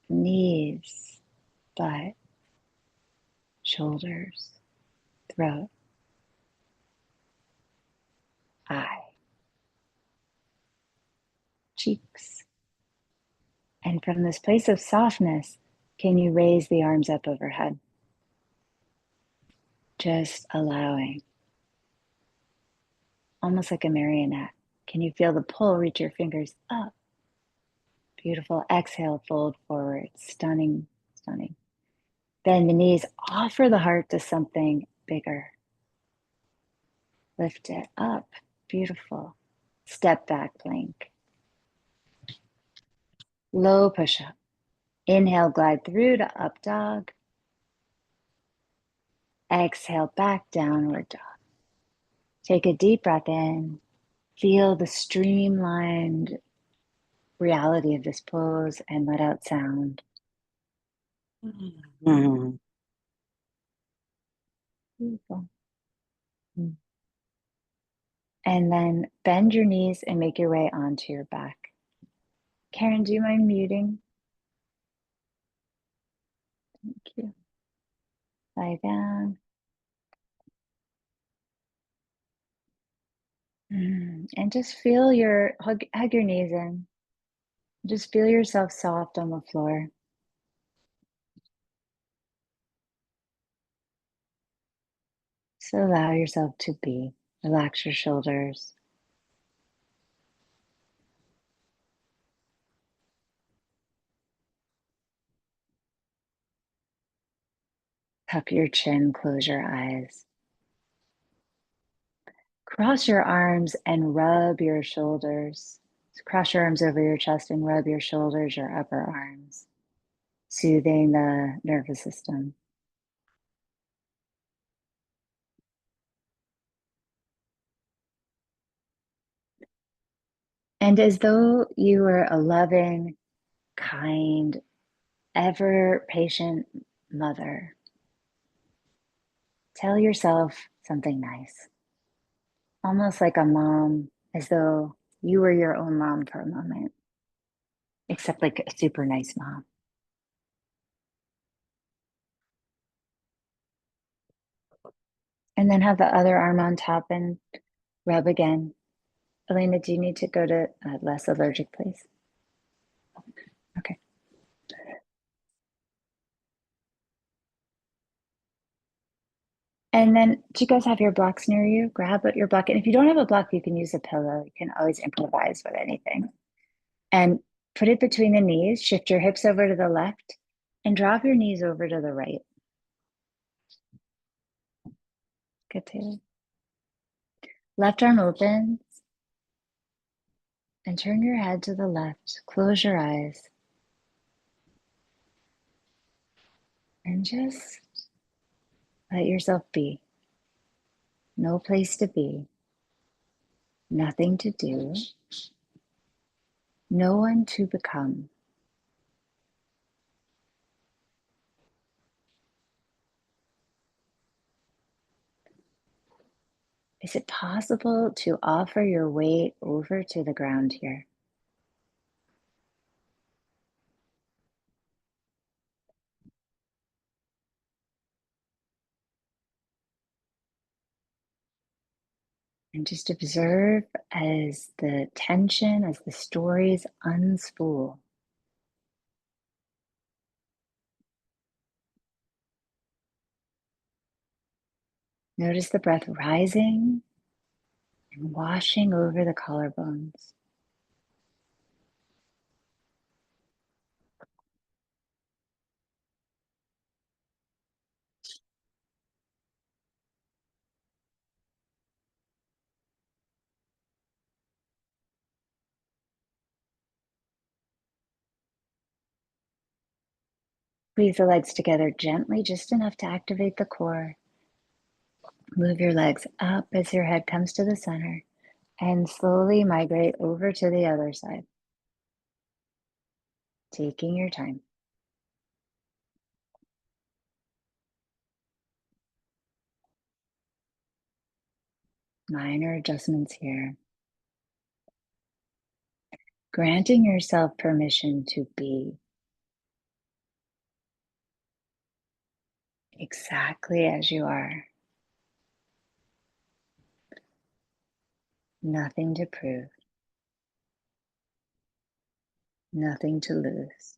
Speaker 1: Knees, butt, shoulders, throat, eye, cheeks. And from this place of softness, can you raise the arms up overhead? Just allowing, almost like a marionette. Can you feel the pull? Reach your fingers up. Beautiful. Exhale, fold forward. Stunning, stunning. Bend the knees, offer the heart to something bigger. Lift it up. Beautiful. Step back plank. Low push up. Inhale, glide through to up dog. Exhale, back downward dog. Take a deep breath in. Feel the streamlined reality of this pose and let out sound.
Speaker 3: Mhm.
Speaker 1: Beautiful. And then bend your knees and make your way onto your back. Karen, do you mind muting? Thank you. Lie down. And just feel hug your knees in. Just feel yourself soft on the floor. So allow yourself to be. Relax your shoulders. Tuck your chin, close your eyes. Cross your arms and rub your shoulders. So cross your arms over your chest and rub your shoulders, your upper arms, soothing the nervous system. And as though you were a loving, kind, ever patient mother, tell yourself something nice. Almost like a mom, as though you were your own mom for a moment, except like a super nice mom. And then have the other arm on top and rub again. Elena, do you need to go to less allergic place? Okay. And then do you guys have your blocks near you? Grab your block. And if you don't have a block, you can use a pillow. You can always improvise with anything. And put it between the knees. Shift your hips over to the left and drop your knees over to the right. Good, Taylor. Left arm opens and turn your head to the left. Close your eyes. And just let yourself be. No place to be. Nothing to do. No one to become. Is it possible to offer your weight over to the ground here? And just observe as the tension, as the stories unspool. Notice the breath rising and washing over the collarbones. Squeeze the legs together gently, just enough to activate the core. Move your legs up as your head comes to the center and slowly migrate over to the other side. Taking your time. Minor adjustments here. Granting yourself permission to be. exactly as you are. Nothing to prove, nothing to lose.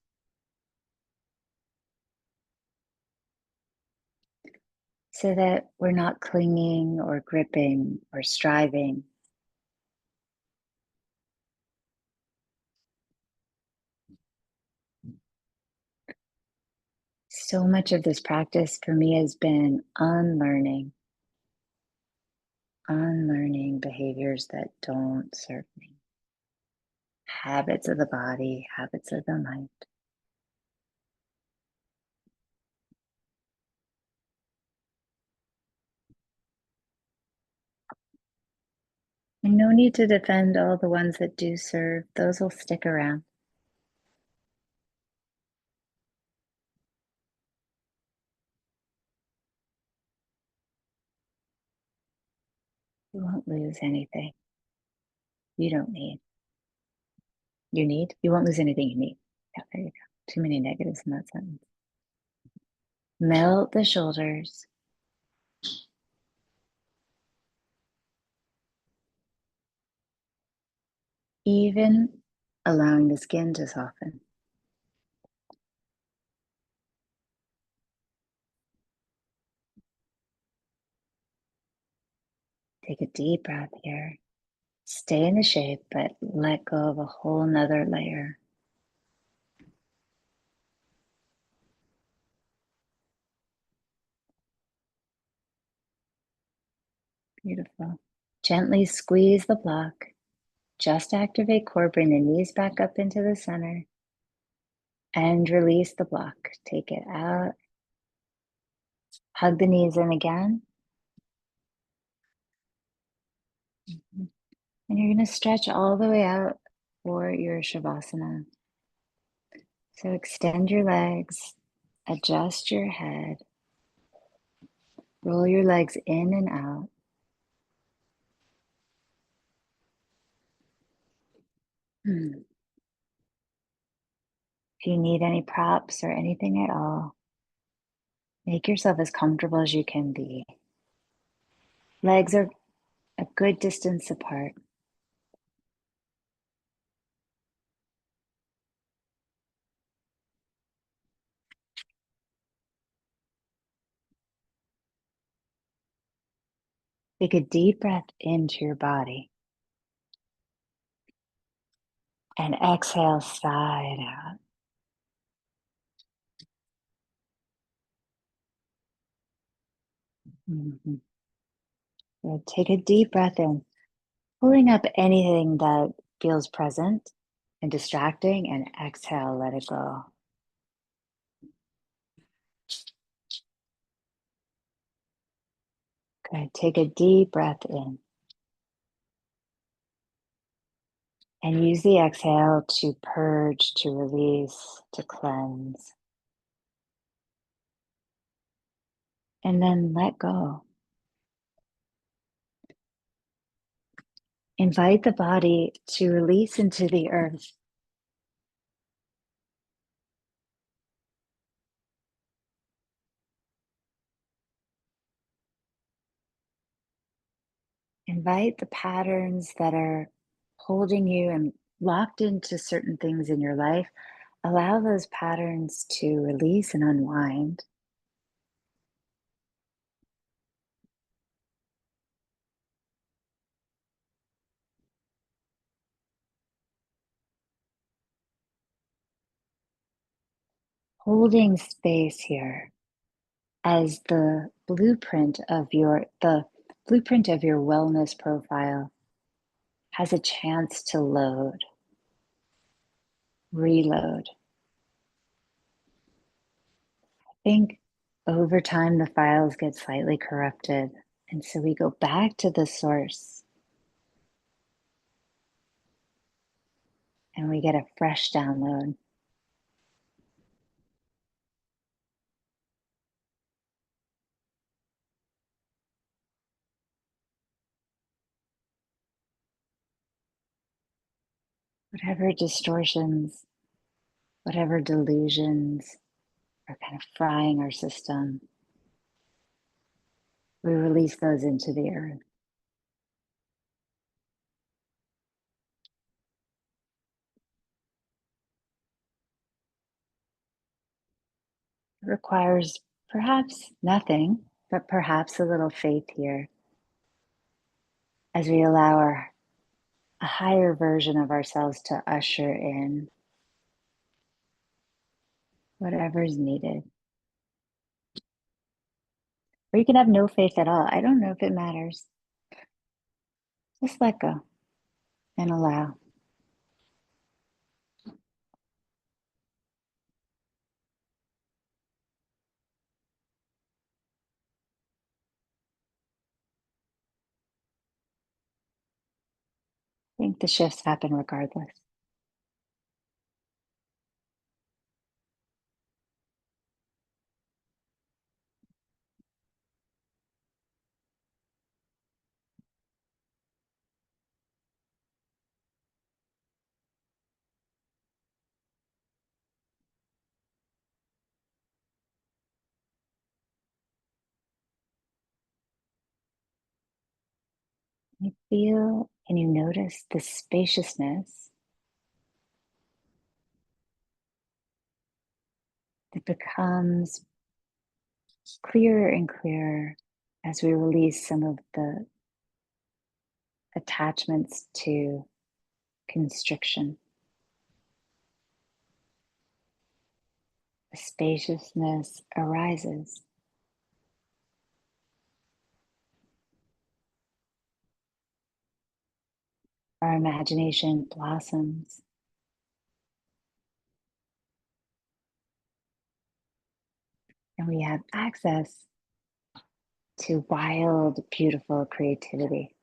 Speaker 1: So that we're not clinging or gripping or striving. So much of this practice for me has been unlearning behaviors that don't serve me, habits of the body, habits of the mind. And no need to defend all the ones that do serve, those will stick around. You won't lose anything you don't need. You need? You won't lose anything you need. Yeah, there you go. Too many negatives in that sentence. Melt the shoulders. Even allowing the skin to soften. Take a deep breath here. Stay in the shape, but let go of a whole nother layer. Beautiful. Gently squeeze the block. Just activate core. Bring the knees back up into the center. And release the block. Take it out. Hug the knees in again. And you're going to stretch all the way out for your Shavasana. So extend your legs, adjust your head, roll your legs in and out. If you need any props or anything at all, make yourself as comfortable as you can be. Legs are a good distance apart. Take a deep breath into your body and exhale side out. So take a deep breath in, pulling up anything that feels present and distracting, and exhale, let it go. Good. Take a deep breath in and use the exhale to purge, to release, to cleanse. And then let go. Invite the body to release into the earth. Invite the patterns that are holding you and locked into certain things in your life. Allow those patterns to release and unwind. Holding space here as the blueprint of your wellness profile has a chance to load, reload. I think over time the files get slightly corrupted, and so we go back to the source and we get a fresh download. Whatever distortions, whatever delusions are kind of frying our system, We release those into the earth. It requires perhaps nothing, but perhaps a little faith here as we allow a higher version of ourselves to usher in whatever's needed. Or you can have no faith at all. I don't know if it matters. Just let go and allow. I think the shifts happen regardless. You feel and you notice the spaciousness that becomes clearer and clearer as we release some of the attachments to constriction. The spaciousness arises. Our imagination blossoms. And we have access to wild, beautiful creativity.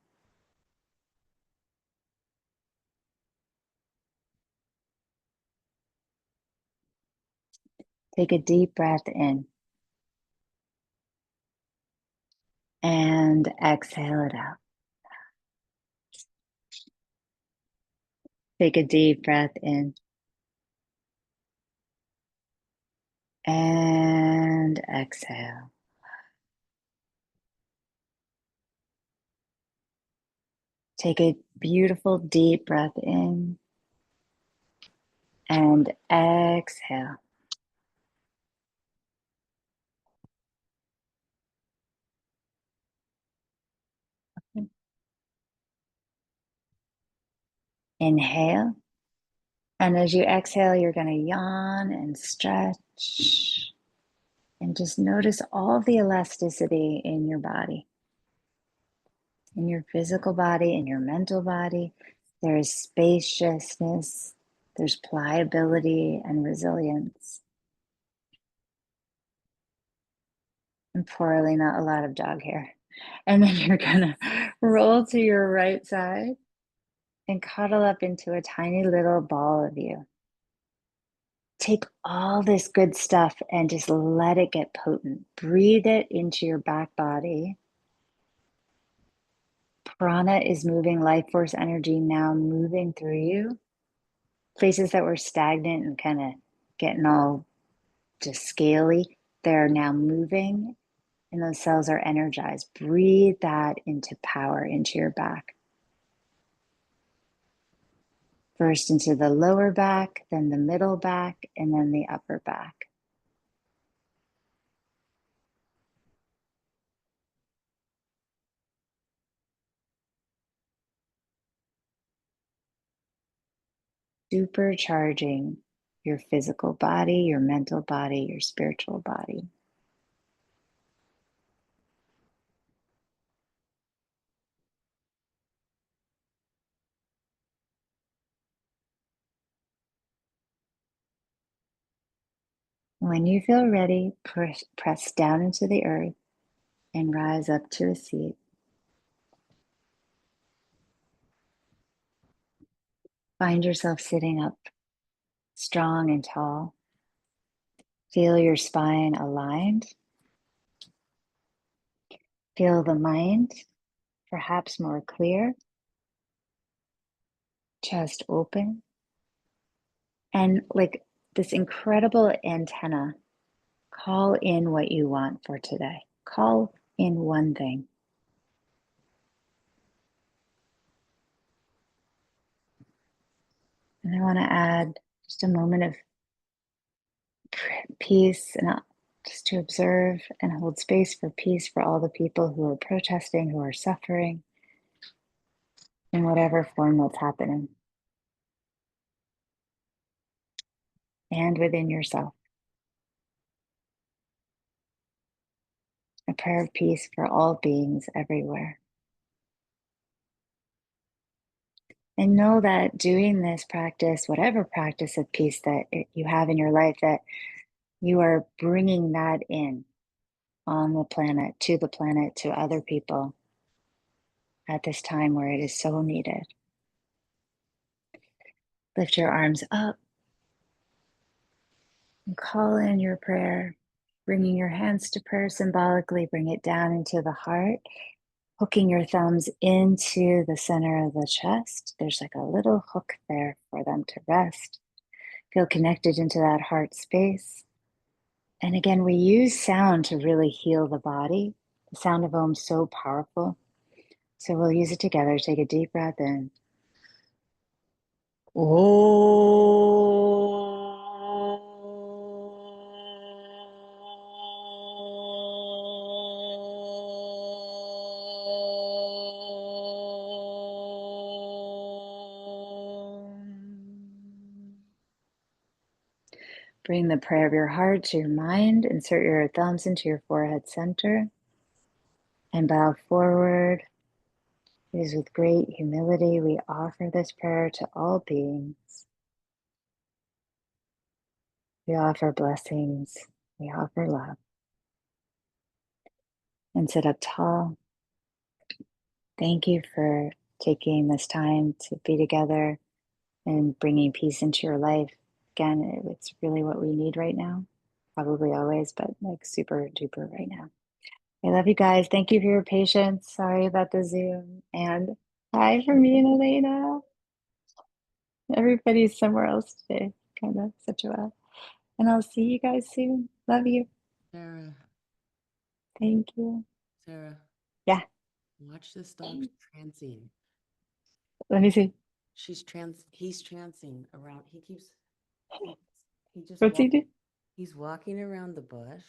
Speaker 1: Take a deep breath in and exhale it out. Take a deep breath in and exhale. Take a beautiful deep breath in and exhale. Inhale. And as you exhale, you're going to yawn and stretch. And just notice all the elasticity in your body, in your physical body, in your mental body. There is spaciousness, there's pliability and resilience. And poor Elena, a lot of dog hair. And then you're gonna roll to your right side and cuddle up into a tiny little ball of you. Take all this good stuff and just let it get potent. Breathe it into your back body. Prana is moving, life force energy now moving through you. Places that were stagnant and kind of getting all just scaly, they're now moving and those cells are energized. Breathe that into power, into your back. First into the lower back, then the middle back, and then the upper back. Supercharging your physical body, your mental body, your spiritual body. When you feel ready, press down into the earth and rise up to a seat. Find yourself sitting up strong and tall. Feel your spine aligned. Feel the mind perhaps more clear. Chest open. And like this incredible antenna, call in what you want for today. Call in one thing. And I want to add just a moment of peace and just to observe and hold space for peace for all the people who are protesting, who are suffering in whatever form that's happening. And within yourself. A prayer of peace for all beings everywhere. And know that doing this practice, whatever practice of peace that you have in your life, that you are bringing that in on the planet, to other people at this time where it is so needed. Lift your arms up and call in your prayer, bringing your hands to prayer symbolically, bring it down into the heart, hooking your thumbs into the center of the chest. There's like a little hook there for them to rest. Feel connected into that heart space. And again, we use sound to really heal the body. The sound of Om is so powerful. So we'll use it together. Take a deep breath in. Bring the prayer of your heart to your mind. Insert your thumbs into your forehead center and bow forward. It is with great humility we offer this prayer to all beings. We offer blessings. We offer love. And sit up tall. Thank you for taking this time to be together and bringing peace into your life. Again, it's really what we need right now. Probably always, but like super duper right now. I love you guys. Thank you for your patience. Sorry about the Zoom. And hi from me and Elena. Everybody's somewhere else today. Kind of such a while. And I'll see you guys soon. Love you.
Speaker 2: Sarah,
Speaker 1: Thank you.
Speaker 2: Sarah,
Speaker 1: Yeah.
Speaker 2: watch this dog trancing.
Speaker 1: Let me see.
Speaker 2: He's trancing around. He just
Speaker 1: What's he do?
Speaker 2: He's walking around the bush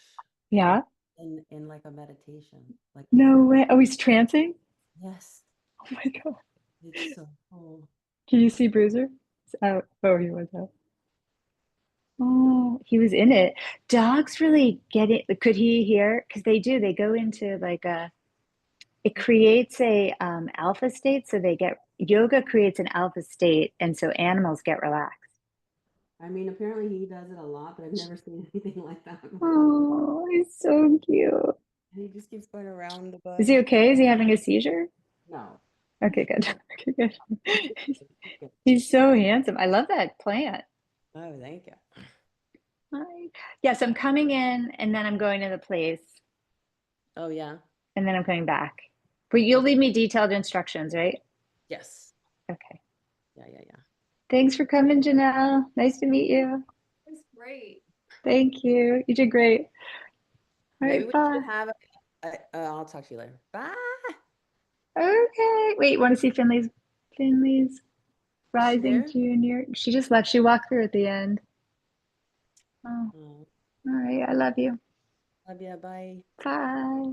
Speaker 1: Yeah.
Speaker 2: in like a meditation. Like
Speaker 1: No way. Oh, he's trancing?
Speaker 2: yes.
Speaker 1: Oh my God.
Speaker 2: It's so cool.
Speaker 1: Can you see Bruiser? It's out. Oh, he was out. Oh, he was in it. Dogs really get it. Could he hear? Because they do. They go into like it creates a alpha state. So yoga creates an alpha state. And so animals get relaxed.
Speaker 2: I mean, apparently he does it a lot, but I've never seen anything like that before.
Speaker 1: Oh, he's so cute.
Speaker 2: And he just keeps going around the bush.
Speaker 1: Is he okay? Is he having a seizure?
Speaker 2: No.
Speaker 1: Okay, good. Okay, good. He's so handsome. I love that plant.
Speaker 2: Oh, thank you.
Speaker 1: Hi. Yes, I'm coming in and then I'm going to the place
Speaker 2: Oh, yeah.
Speaker 1: and then I'm coming back. But you'll leave me detailed instructions, right?
Speaker 2: Yes.
Speaker 1: Okay.
Speaker 2: Yeah.
Speaker 1: Thanks for coming, Janelle. Nice to meet you.
Speaker 2: It's great.
Speaker 1: Thank you. You did great. All
Speaker 2: Maybe
Speaker 1: right,
Speaker 2: we
Speaker 1: bye.
Speaker 2: should have I'll talk to you later. Bye.
Speaker 1: Okay. Wait, want to see Finley's
Speaker 2: Is she
Speaker 1: Rising
Speaker 2: there?
Speaker 1: Junior? She just left. She walked through at the end. Oh,
Speaker 2: Oh,
Speaker 1: all right. I love you.
Speaker 2: love ya. Bye.
Speaker 1: Bye.